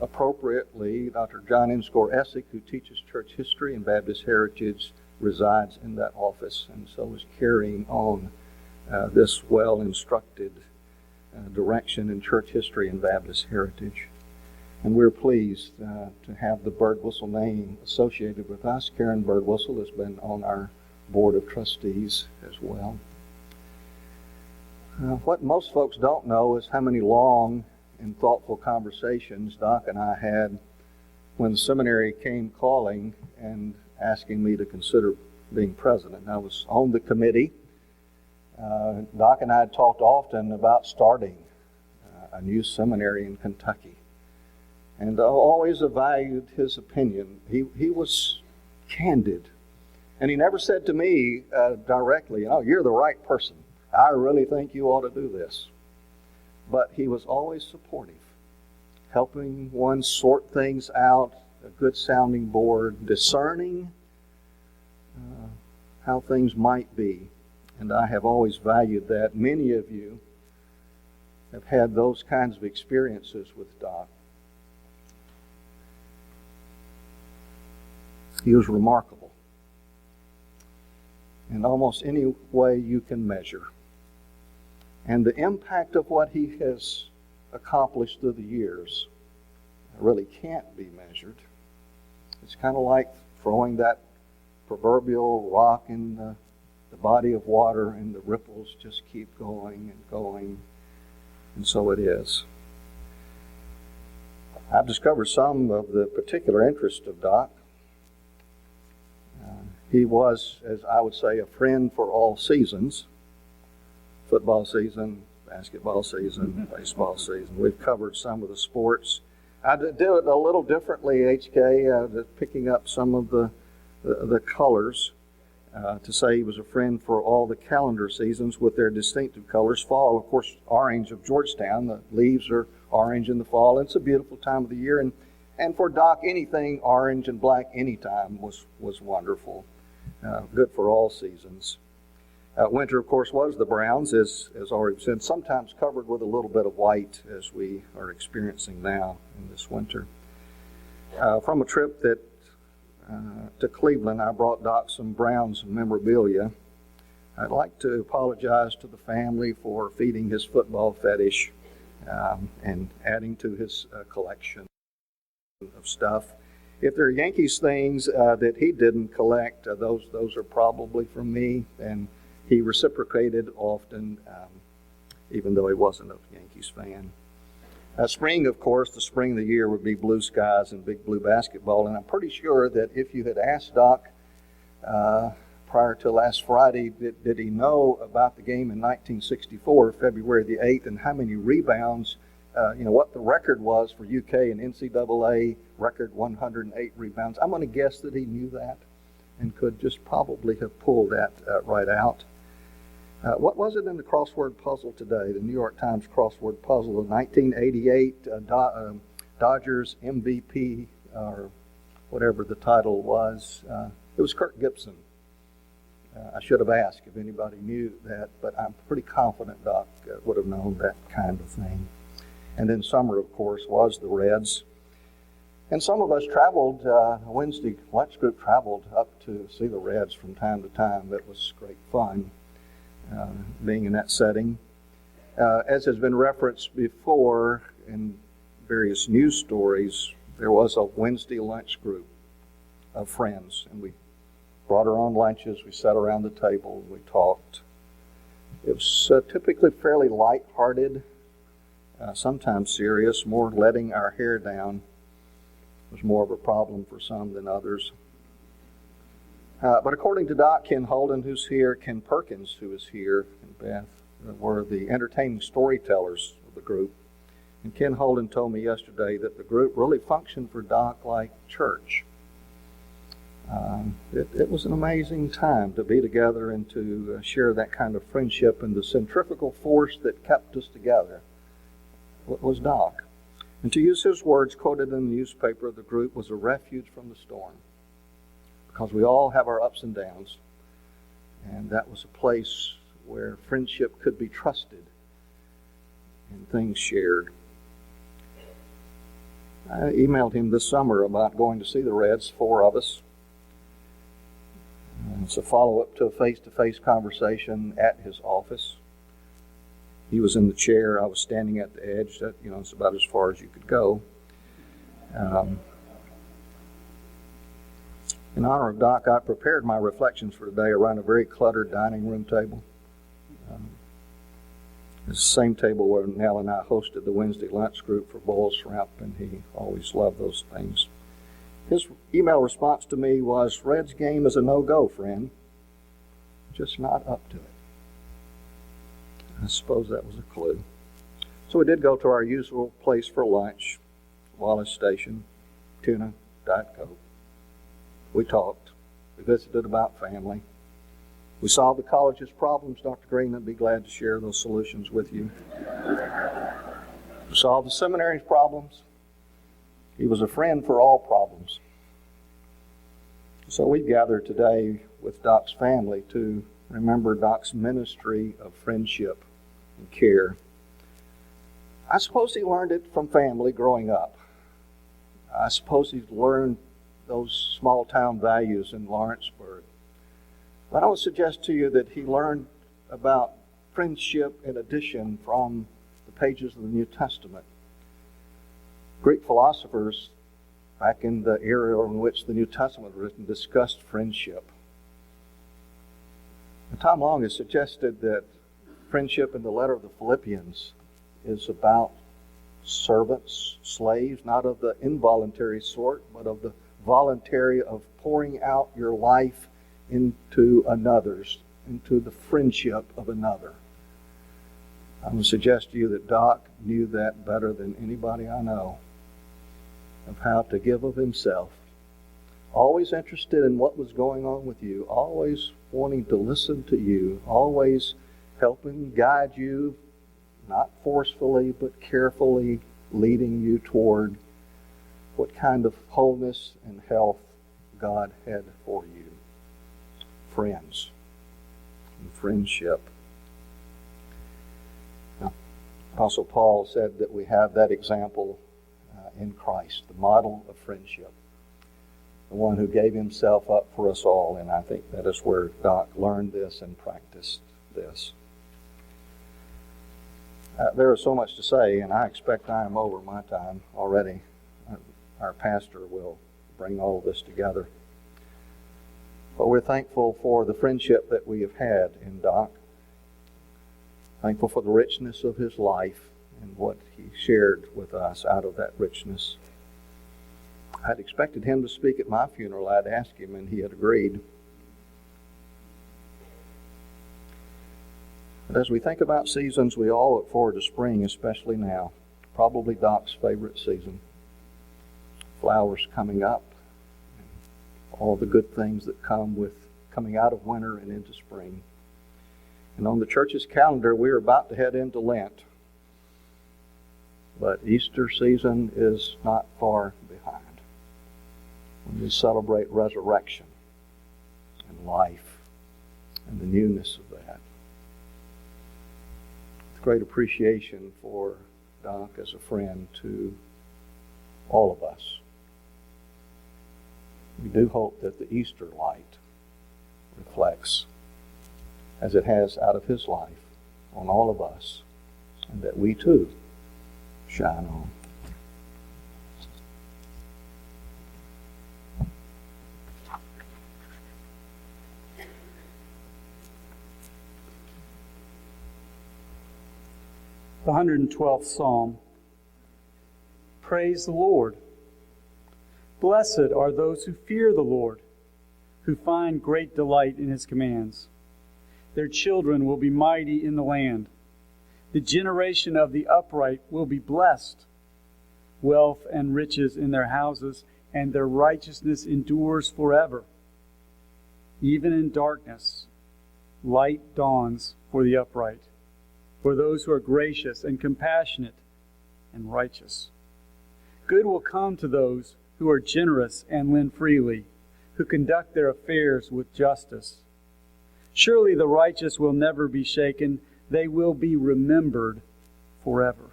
Appropriately, Dr. John Inscore Essick, who teaches church history and Baptist heritage, resides in that office, and so is carrying on this well-instructed direction in church history and Baptist heritage. And we're pleased to have the Birdwhistell name associated with us. Karen Birdwhistell has been on our board of trustees as well. What most folks don't know is how many long and thoughtful conversations Doc and I had when the seminary came calling and asking me to consider being president. I was on the committee. Doc and I had talked often about starting a new seminary in Kentucky. And I always valued his opinion. He was candid. And he never said to me directly, you're the right person. I really think you ought to do this. But he was always supportive, helping one sort things out, a good sounding board, discerning how things might be. And I have always valued that. Many of you have had those kinds of experiences with Doc. He was remarkable in almost any way you can measure. And the impact of what he has accomplished through the years really can't be measured. It's kind of like throwing that proverbial rock in the body of water, and the ripples just keep going and going. And so it is. I've discovered some of the particular interest of Doc. He was, as I would say, a friend for all seasons. Football season, basketball season, baseball season. We've covered some of the sports. I did it a little differently, HK, picking up some of the colors to say he was a friend for all the calendar seasons with their distinctive colors. Fall, of course, orange of Georgetown. The leaves are orange in the fall. It's a beautiful time of the year. And for Doc, anything orange and black anytime was wonderful. Good for all seasons. Winter, of course, was the browns, as already said, sometimes covered with a little bit of white, as we are experiencing now in this winter. From a trip to Cleveland, I brought Doc some Browns memorabilia. I'd like to apologize to the family for feeding his football fetish and adding to his collection of stuff. If there are Yankees things that he didn't collect, those are probably from me, and he reciprocated often, even though he wasn't a Yankees fan. Spring, of course, the spring of the year would be blue skies and big blue basketball, and I'm pretty sure that if you had asked Doc prior to last Friday, did he know about the game in 1964, February the 8th, and how many rebounds, what the record was for UK and NCAA, record 108 rebounds. I'm going to guess that he knew that and could just probably have pulled that right out. What was it in the crossword puzzle today, the New York Times crossword puzzle of 1988 Dodgers MVP, or whatever the title was? It was Kirk Gibson. I should have asked if anybody knew that, but I'm pretty confident Doc would have known that kind of thing. And then summer, of course, was the Reds. And some of us traveled, Wednesday lunch group traveled up to see the Reds from time to time. That was great fun, being in that setting. As has been referenced before in various news stories, there was a Wednesday lunch group of friends, and we brought our own lunches, we sat around the table, we talked. It was typically fairly lighthearted, sometimes serious, more letting our hair down. was more of a problem for some than others. But according to Doc, Ken Holden, who's here, Ken Perkins, who is here, and Beth, were the entertaining storytellers of the group. And Ken Holden told me yesterday that the group really functioned for Doc like church. It was an amazing time to be together and to share that kind of friendship, and the centrifugal force that kept us together was Doc. And to use his words quoted in the newspaper, the group was a refuge from the storm, because we all have our ups and downs, and that was a place where friendship could be trusted and things shared. I emailed him this summer about going to see the Reds, 4 of us. And it's a follow-up to a face-to-face conversation at his office. He was in the chair. I was standing at the edge. That, it's about as far as you could go. In honor of Doc, I prepared my reflections for today around a very cluttered dining room table. It's the same table where Nell and I hosted the Wednesday lunch group for boiled shrimp, and he always loved those things. His email response to me was, "Red's game is a no-go, friend. Just not up to it." I suppose that was a clue. So we did go to our usual place for lunch, Wallace Station, tuna, Diet Coke. We talked. We visited about family. We solved the college's problems, Dr. Green. I'd be glad to share those solutions with you. We solved the seminary's problems. He was a friend for all problems. So we gathered today with Doc's family to remember Doc's ministry of friendship and care. I suppose he learned it from family growing up. I suppose he learned those small town values in Lawrenceburg. But I would suggest to you that he learned about friendship in addition from the pages of the New Testament. Greek philosophers back in the era in which the New Testament was written discussed friendship. And Tom Long has suggested that friendship in the letter of the Philippians is about servants, slaves, not of the involuntary sort, but of the voluntary, of pouring out your life into another's, into the friendship of another. I would suggest to you that Doc knew that better than anybody I know, of how to give of himself. Always interested in what was going on with you, always wanting to listen to you, always helping guide you, not forcefully, but carefully leading you toward what kind of wholeness and health God had for you. Friends and friendship. Now, Apostle Paul said that we have that example in Christ, the model of friendship, the one who gave himself up for us all, and I think that is where Doc learned this and practiced this. There is so much to say, and I expect I am over my time already. Our pastor will bring all of this together. But we're thankful for the friendship that we have had in Doc. Thankful for the richness of his life and what he shared with us out of that richness. I'd expected him to speak at my funeral. I'd asked him, and he had agreed. But as we think about seasons, we all look forward to spring, especially now. Probably Doc's favorite season. Flowers coming up, and all the good things that come with coming out of winter and into spring. And on the church's calendar, we're about to head into Lent. But Easter season is not far behind, when we celebrate resurrection and life and the newness of that. With great appreciation for Doc as a friend to all of us. We do hope that the Easter light reflects, as it has out of his life, on all of us, and that we too shine on. The 112th Psalm. Praise the Lord. Blessed are those who fear the Lord, who find great delight in his commands. Their children will be mighty in the land. The generation of the upright will be blessed. Wealth and riches in their houses, and their righteousness endures forever. Even in darkness, light dawns for the upright, for those who are gracious and compassionate and righteous. Good will come to those who are generous and lend freely, who conduct their affairs with justice. Surely the righteous will never be shaken. They will be remembered forever.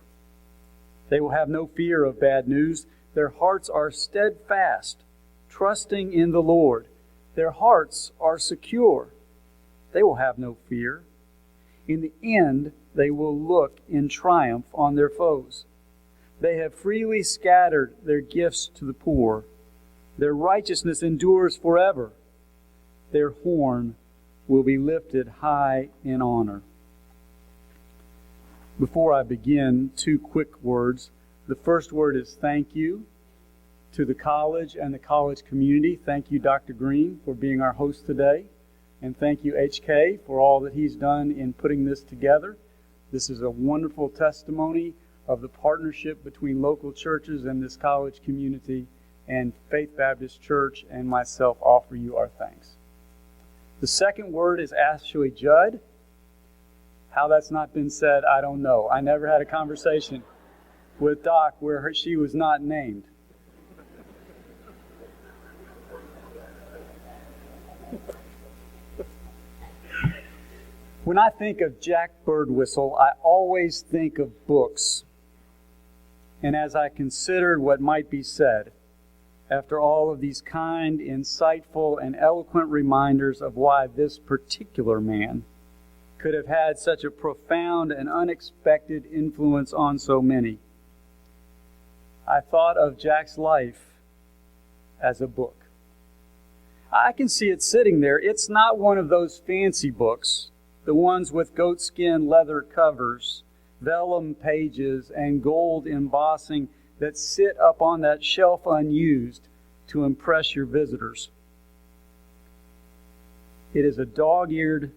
They will have no fear of bad news. Their hearts are steadfast, trusting in the Lord. Their hearts are secure. They will have no fear. In the end, they will look in triumph on their foes. They have freely scattered their gifts to the poor. Their righteousness endures forever. Their horn will be lifted high in honor. Before I begin, 2 quick words. The first word is thank you to the college and the college community. Thank you, Dr. Green, for being our host today. And thank you, HK, for all that he's done in putting this together. This is a wonderful testimony of the partnership between local churches and this college community, and Faith Baptist Church and myself offer you our thanks. The second word is actually Judd. How that's not been said, I don't know. I never had a conversation with Doc where she was not named. When I think of Jack Birdwhistell, I always think of books. And as I considered what might be said, after all of these kind, insightful, and eloquent reminders of why this particular man could have had such a profound and unexpected influence on so many, I thought of Jack's life as a book. I can see it sitting there. It's not one of those fancy books, the ones with goatskin leather covers, vellum pages, and gold embossing that sit up on that shelf unused to impress your visitors. It is a dog-eared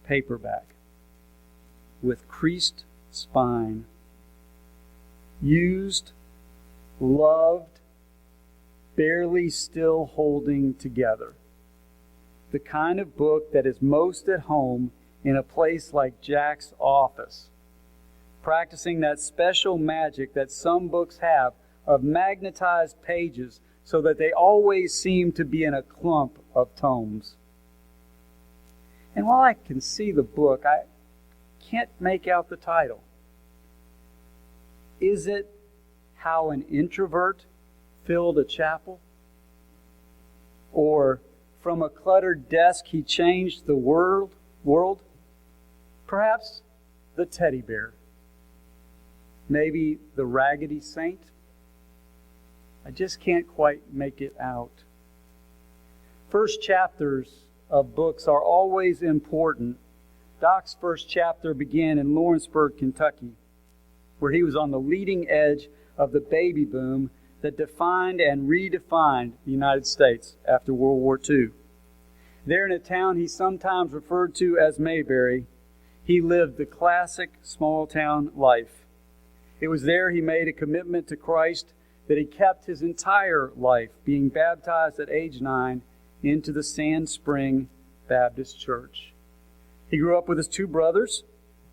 paperback with creased spine, used, loved, barely still holding together. The kind of book that is most at home in a place like Jack's office, practicing that special magic that some books have of magnetized pages so that they always seem to be in a clump of tomes. And while I can see the book, I can't make out the title. Is it How an Introvert Filled a Chapel? Or From a Cluttered Desk He Changed the World? Perhaps The Teddy Bear. Maybe The Raggedy Saint. I just can't quite make it out. First chapters of books are always important. Doc's first chapter began in Lawrenceburg, Kentucky, where he was on the leading edge of the baby boom that defined and redefined the United States after World War II. There in a town he sometimes referred to as Mayberry, he lived the classic small-town life. It was there he made a commitment to Christ that he kept his entire life, being baptized at age 9 into the Sand Spring Baptist Church. He grew up with his 2 brothers,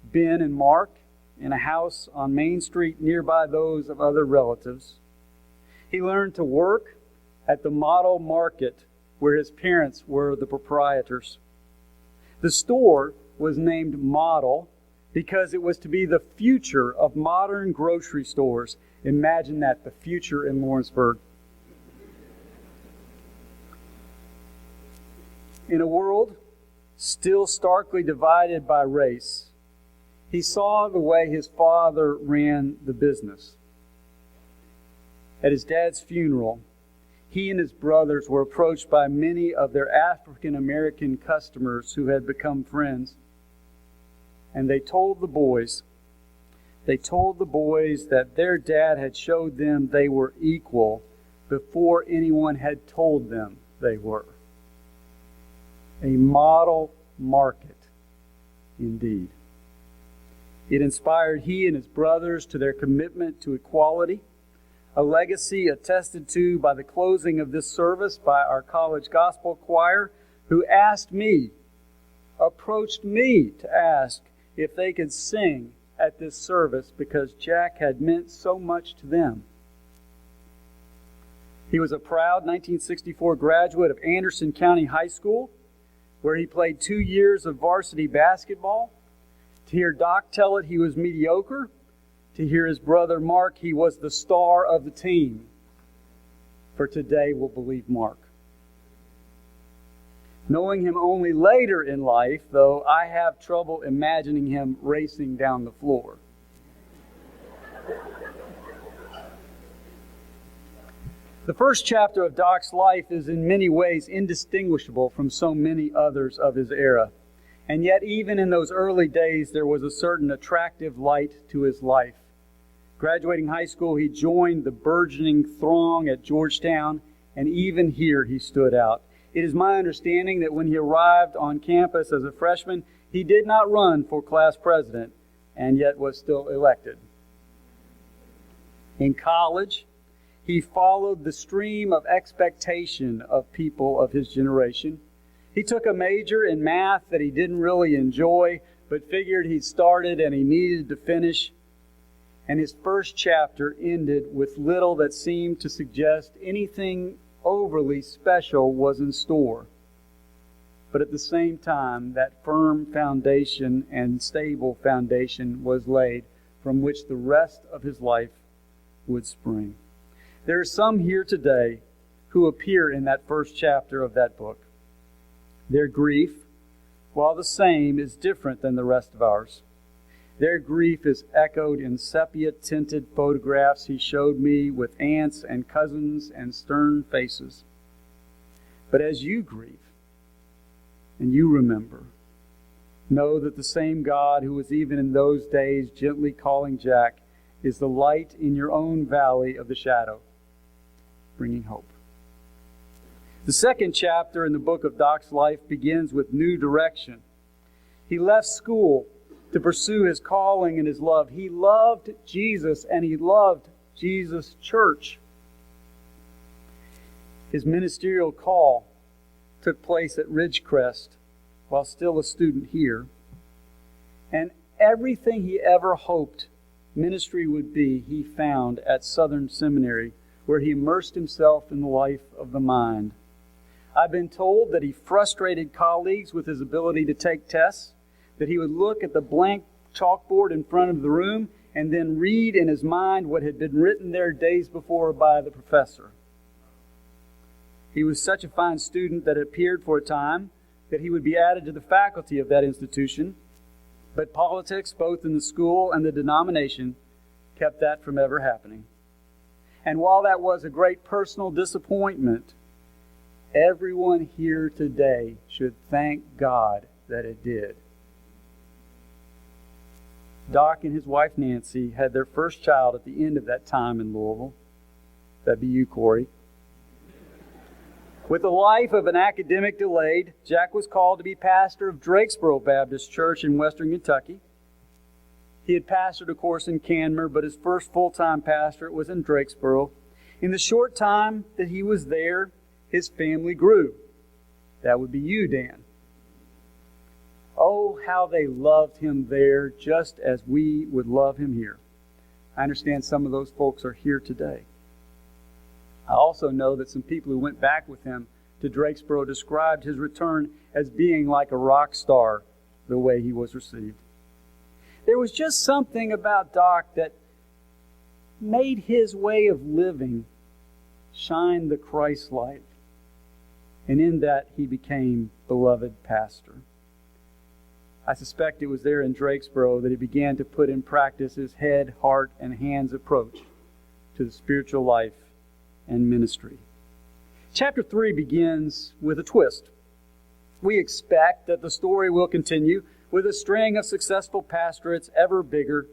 Ben and Mark, in a house on Main Street nearby those of other relatives. He learned to work at the model market where his parents were the proprietors. The store was named Model because it was to be the future of modern grocery stores. Imagine that, the future in Lawrenceburg. In a world still starkly divided by race, he saw the way his father ran the business. At his dad's funeral, he and his brothers were approached by many of their African American customers who had become friends. And they told the boys that their dad had showed them they were equal before anyone had told them they were. A model market, indeed. It inspired he and his brothers to their commitment to equality, a legacy attested to by the closing of this service by our college gospel choir, who approached me to ask if they could sing at this service because Jack had meant so much to them. He was a proud 1964 graduate of Anderson County High School, where he played 2 years of varsity basketball. To hear Doc tell it he was mediocre, to hear his brother Mark he was the star of the team. For today we'll believe Mark. Knowing him only later in life, though, I have trouble imagining him racing down the floor. The first chapter of Doc's life is in many ways indistinguishable from so many others of his era. And yet, even in those early days, there was a certain attractive light to his life. Graduating high school, he joined the burgeoning throng at Georgetown, and even here he stood out. It is my understanding that when he arrived on campus as a freshman, he did not run for class president, and yet was still elected. In college, he followed the stream of expectation of people of his generation. He took a major in math that he didn't really enjoy, but figured he'd started and he needed to finish. And his first chapter ended with little that seemed to suggest anything overly special was in store. But at the same time, that firm foundation and stable foundation was laid from which the rest of his life would spring. There are some here today who appear in that first chapter of that book. Their grief, while the same, is different than the rest of ours. Their grief is echoed in sepia-tinted photographs he showed me with aunts and cousins and stern faces. But as you grieve and you remember, know that the same God who was even in those days gently calling Jack is the light in your own valley of the shadow, bringing hope. The second chapter in the book of Doc's life begins with new direction. He left school to pursue his calling and his love. He loved Jesus and he loved Jesus' church. His ministerial call took place at Ridgecrest while still a student here. And everything he ever hoped ministry would be, he found at Southern Seminary, where he immersed himself in the life of the mind. I've been told that he frustrated colleagues with his ability to take tests, that he would look at the blank chalkboard in front of the room and then read in his mind what had been written there days before by the professor. He was such a fine student that it appeared for a time that he would be added to the faculty of that institution, but politics, both in the school and the denomination, kept that from ever happening. And while that was a great personal disappointment, everyone here today should thank God that it did. Doc and his wife Nancy had their first child at the end of that time in Louisville. That'd be you, Corey. With the life of an academic delayed, Jack was called to be pastor of Drakesboro Baptist Church in western Kentucky. He had pastored, of course, in Canmer, but his first full-time pastorate was in Drakesboro. In the short time that he was there, his family grew. That would be you, Dan. Oh, how they loved him there, just as we would love him here. I understand some of those folks are here today. I also know that some people who went back with him to Drakesboro described his return as being like a rock star, the way he was received. There was just something about Doc that made his way of living shine the Christ light. And in that, he became beloved pastor. I suspect it was there in Drakesboro that he began to put in practice his head, heart, and hands approach to the spiritual life and ministry. Chapter 3 begins with a twist. We expect that the story will continue with a string of successful pastorates ever bigger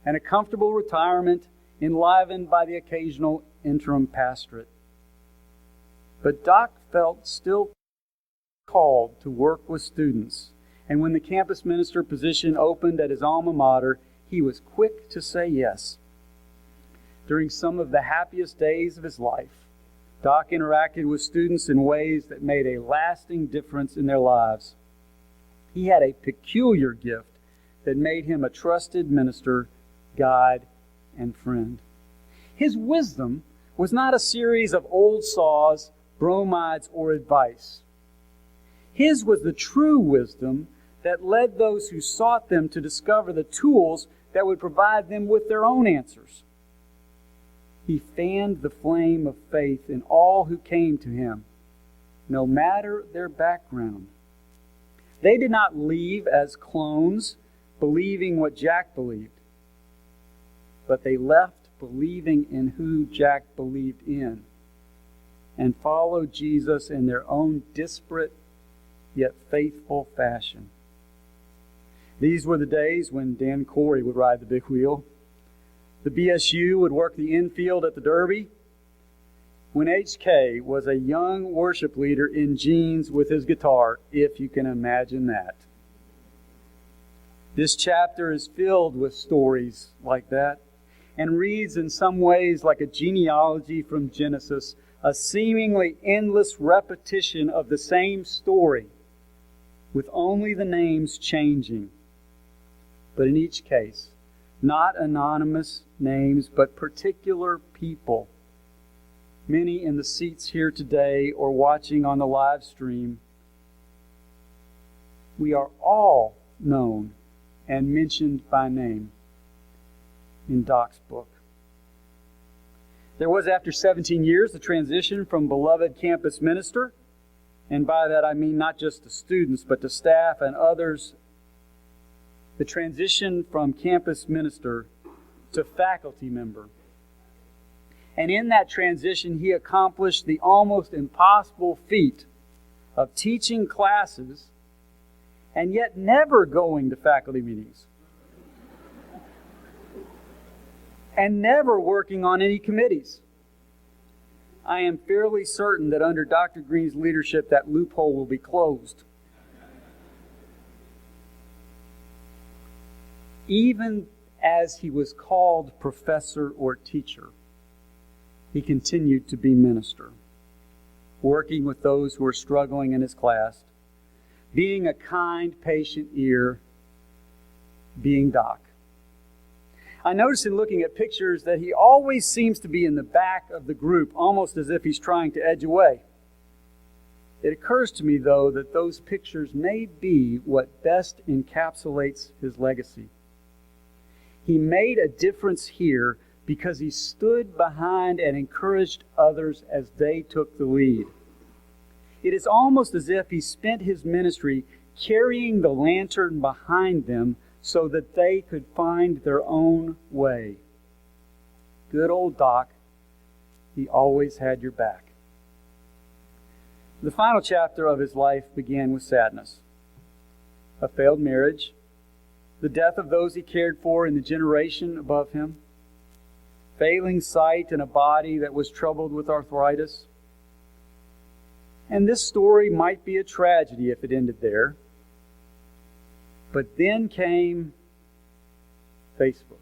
and a comfortable retirement enlivened by the occasional interim pastorate. But Doc felt still called to work with students. And when the campus minister position opened at his alma mater, he was quick to say yes. During some of the happiest days of his life, Doc interacted with students in ways that made a lasting difference in their lives. He had a peculiar gift that made him a trusted minister, guide, and friend. His wisdom was not a series of old saws, bromides, or advice. His was the true wisdom that led those who sought them to discover the tools that would provide them with their own answers. He fanned the flame of faith in all who came to him, no matter their background. They did not leave as clones, believing what Jack believed, but they left believing in who Jack believed in, and followed Jesus in their own disparate yet faithful fashion. These were the days when Dan Corey would ride the big wheel, the BSU would work the infield at the Derby, when HK was a young worship leader in jeans with his guitar, if you can imagine that. This chapter is filled with stories like that, and reads in some ways like a genealogy from Genesis, a seemingly endless repetition of the same story, with only the names changing. But in each case, not anonymous names, but particular people. Many in the seats here today or watching on the live stream, we are all known and mentioned by name in Doc's book. There was, after 17 years, the transition from beloved campus minister, and by that I mean not just to students, but to staff and others, the transition from campus minister to faculty member. And in that transition, he accomplished the almost impossible feat of teaching classes and yet never going to faculty meetings. And never working on any committees. I am fairly certain that under Dr. Green's leadership, that loophole will be closed. Even as he was called professor or teacher, he continued to be minister, working with those who were struggling in his class, being a kind, patient ear, being Doc. I noticed in looking at pictures that he always seems to be in the back of the group, almost as if he's trying to edge away. It occurs to me, though, that those pictures may be what best encapsulates his legacy. He made a difference here because he stood behind and encouraged others as they took the lead. It is almost as if he spent his ministry carrying the lantern behind them so that they could find their own way. Good old Doc, he always had your back. The final chapter of his life began with sadness. A failed marriage, the death of those he cared for in the generation above him, failing sight and a body that was troubled with arthritis. And this story might be a tragedy if it ended there. But then came Facebook.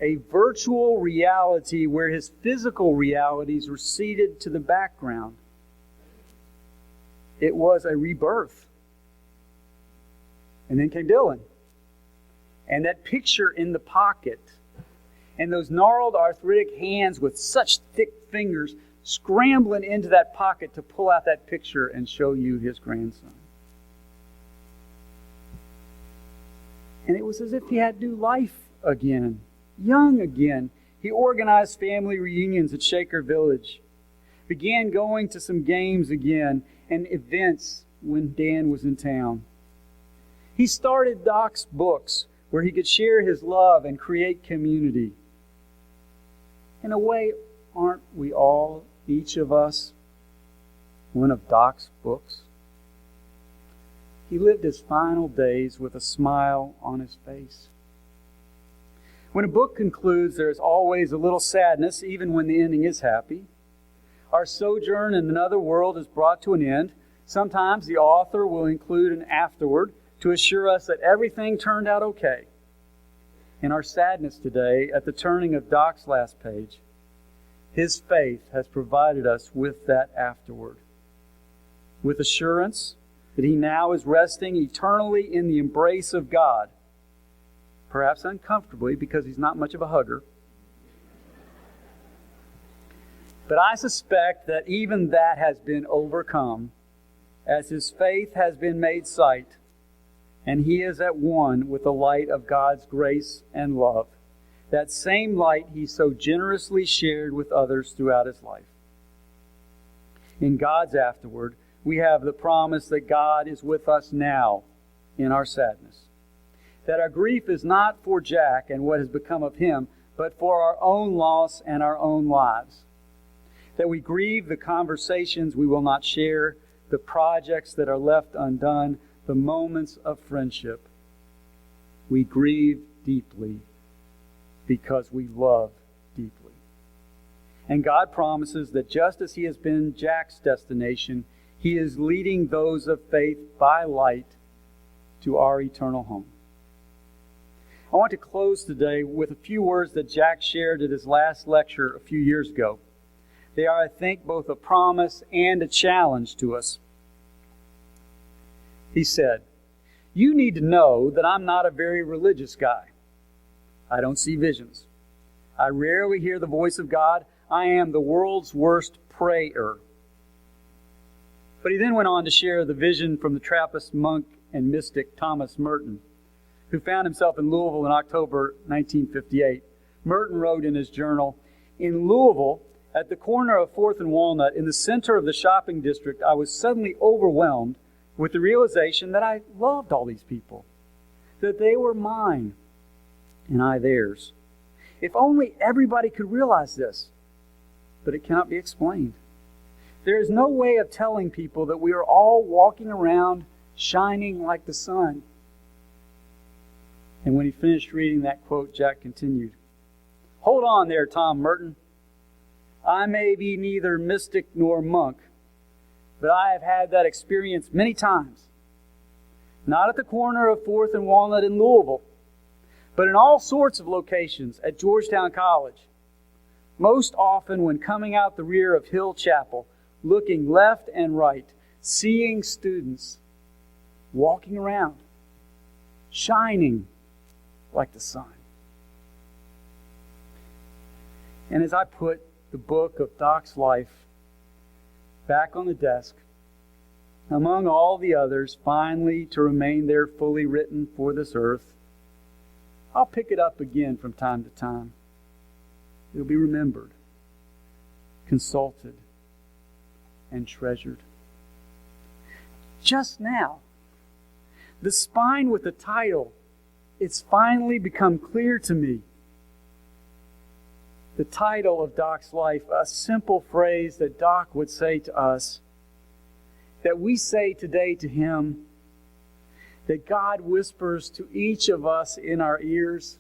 A virtual reality where his physical realities receded to the background. It was a rebirth. And then came Dylan. And that picture in the pocket. And those gnarled arthritic hands with such thick fingers scrambling into that pocket to pull out that picture and show you his grandson. And it was as if he had new life again, young again. He organized family reunions at Shaker Village, began going to some games again and events when Dan was in town. He started Doc's books where he could share his love and create community. In a way, aren't we all, each of us, one of Doc's books? He lived his final days with a smile on his face. When a book concludes, there is always a little sadness, even when the ending is happy. Our sojourn in another world is brought to an end. Sometimes the author will include an afterword to assure us that everything turned out okay. In our sadness today, at the turning of Doc's last page, his faith has provided us with that afterward, with assurance that he now is resting eternally in the embrace of God, perhaps uncomfortably because he's not much of a hugger. But I suspect that even that has been overcome as his faith has been made sight, and he is at one with the light of God's grace and love, that same light he so generously shared with others throughout his life. In God's afterward, we have the promise that God is with us now in our sadness, that our grief is not for Jack and what has become of him, but for our own loss and our own lives, that we grieve the conversations we will not share, the projects that are left undone, the moments of friendship. We grieve deeply because we love deeply. And God promises that just as he has been Jack's destination, he is leading those of faith by light to our eternal home. I want to close today with a few words that Jack shared at his last lecture a few years ago. They are, I think, both a promise and a challenge to us. He said, "You need to know that I'm not a very religious guy. I don't see visions. I rarely hear the voice of God. I am the world's worst prayer." But he then went on to share the vision from the Trappist monk and mystic Thomas Merton, who found himself in Louisville in October 1958. Merton wrote in his journal, "In Louisville, at the corner of 4th and Walnut, in the center of the shopping district, I was suddenly overwhelmed with the realization that I loved all these people, that they were mine and I theirs. If only everybody could realize this, but it cannot be explained. There is no way of telling people that we are all walking around shining like the sun." And when he finished reading that quote, Jack continued, "Hold on there, Tom Merton. I may be neither mystic nor monk, but I have had that experience many times. Not at the corner of 4th and Walnut in Louisville, but in all sorts of locations at Georgetown College. Most often when coming out the rear of Hill Chapel, looking left and right, seeing students walking around, shining like the sun." And as I put the book of Doc's life back on the desk, among all the others finally to remain there fully written for this earth, I'll pick it up again from time to time. It'll be remembered, consulted, and treasured. Just now, the spine with the title, it's finally become clear to me. The title of Doc's life, a simple phrase that Doc would say to us, that we say today to him, that God whispers to each of us in our ears,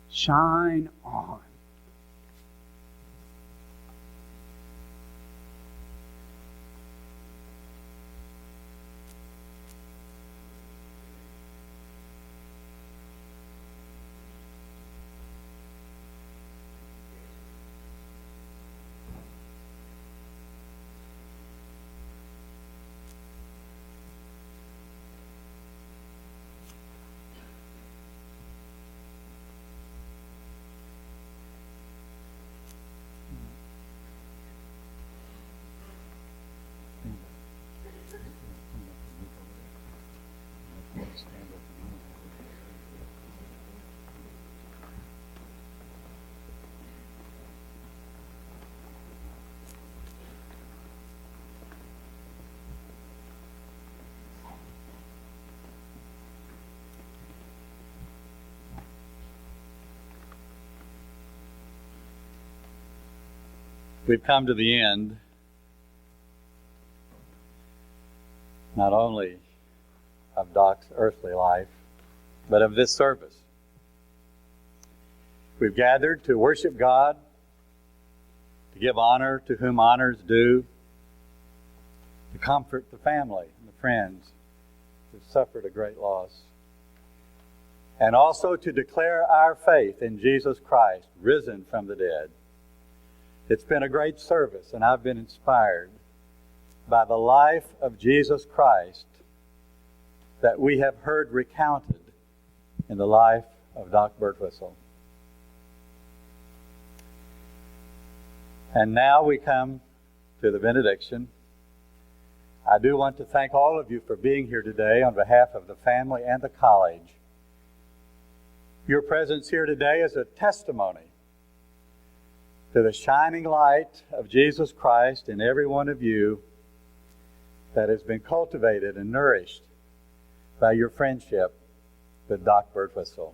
"Shine on." We've come to the end, not only of Doc's earthly life, but of this service. We've gathered to worship God, to give honor to whom honor is due, to comfort the family and the friends who've suffered a great loss, and also to declare our faith in Jesus Christ, risen from the dead. It's been a great service, and I've been inspired by the life of Jesus Christ that we have heard recounted in the life of Doc Birdwhistell. And now we come to the benediction. I do want to thank all of you for being here today on behalf of the family and the college. Your presence here today is a testimony to the shining light of Jesus Christ in every one of you that has been cultivated and nourished by your friendship with Doc Birdwhistell.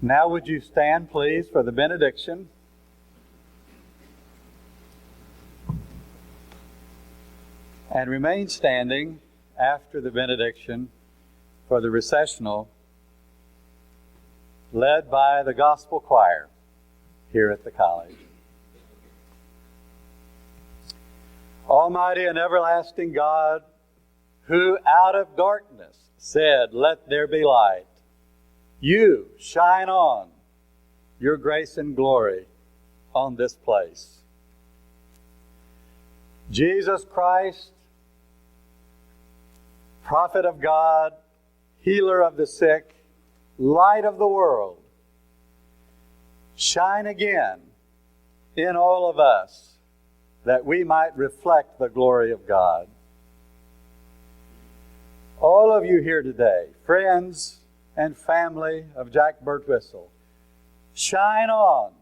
Now would you stand, please, for the benediction? And remain standing after the benediction for the recessional led by the gospel choir here at the college. Almighty and everlasting God, who out of darkness said, "Let there be light," you shine on your grace and glory on this place. Jesus Christ, prophet of God, healer of the sick, light of the world, shine again in all of us that we might reflect the glory of God. All of you here today, friends and family of Jack Birdwhistell, shine on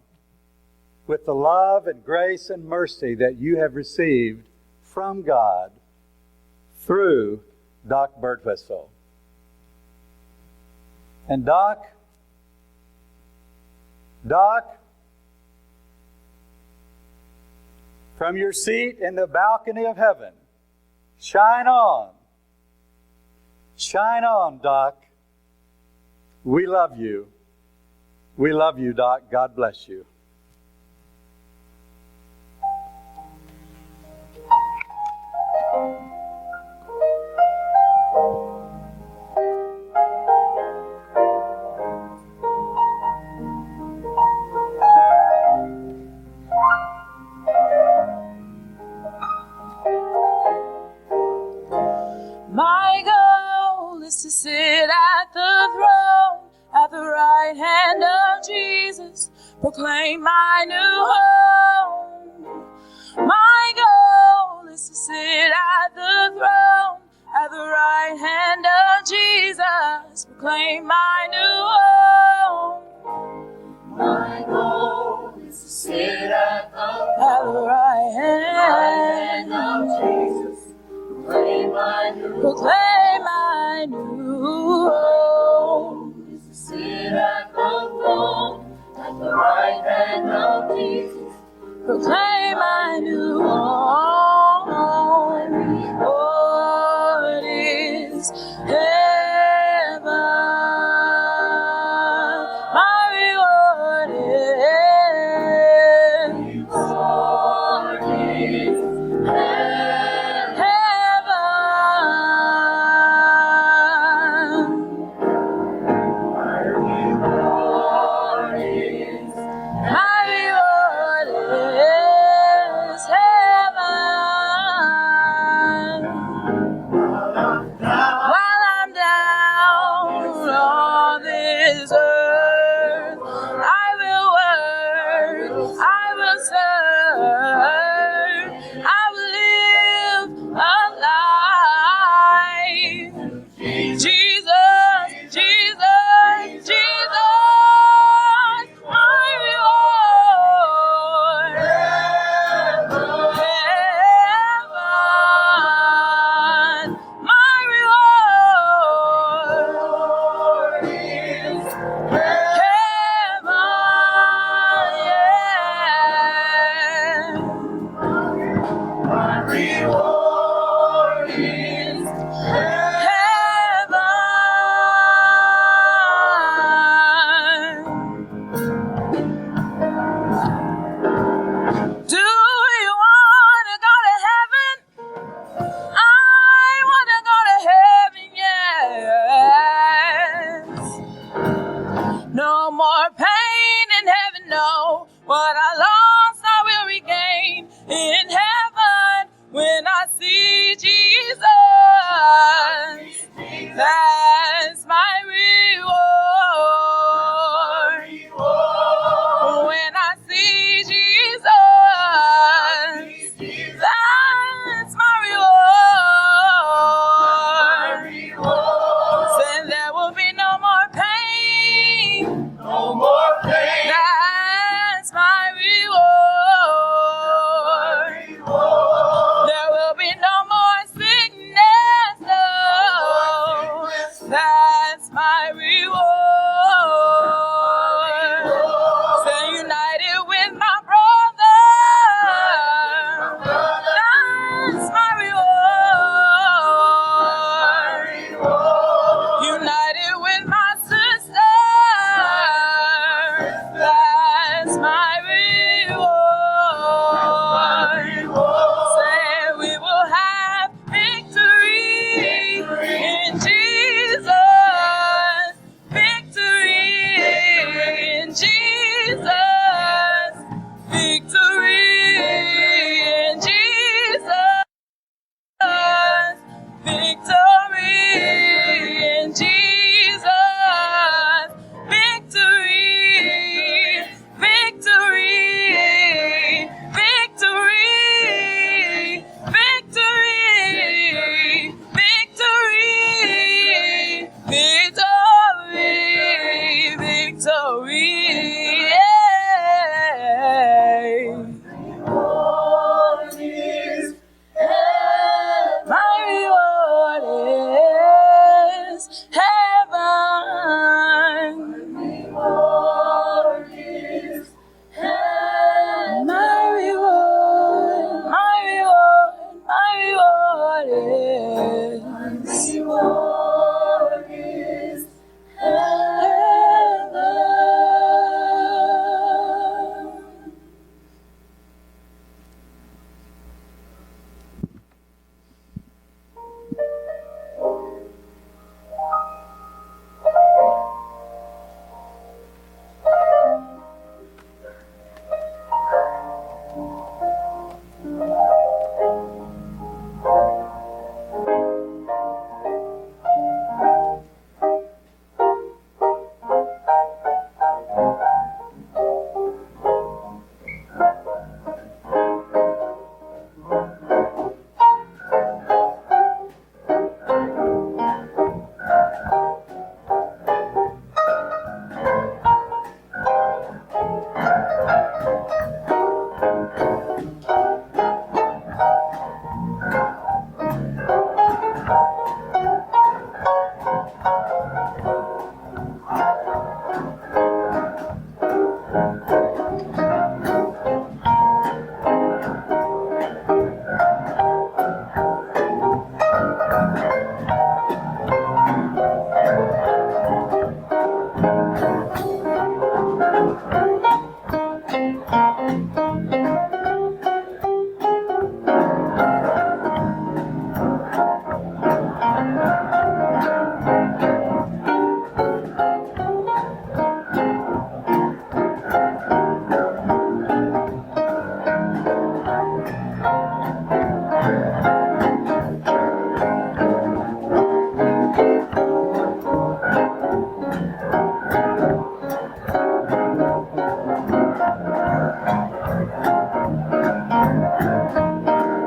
with the love and grace and mercy that you have received from God through Doc Birdwhistell. And Doc, from your seat in the balcony of heaven, shine on. Shine on, Doc. We love you. We love you, Doc. God bless you. My goal is to sit at the throne, at the right hand of Jesus, proclaim my new home. My goal is to sit at the throne, at the right hand of Jesus, proclaim my new home. My goal is to sit at the right hand of Jesus, proclaim my new home. Is to sit at the throne, at the right hand of Jesus, Proclaim my new home. Oh, it is heaven. My reward is heaven.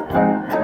Amen.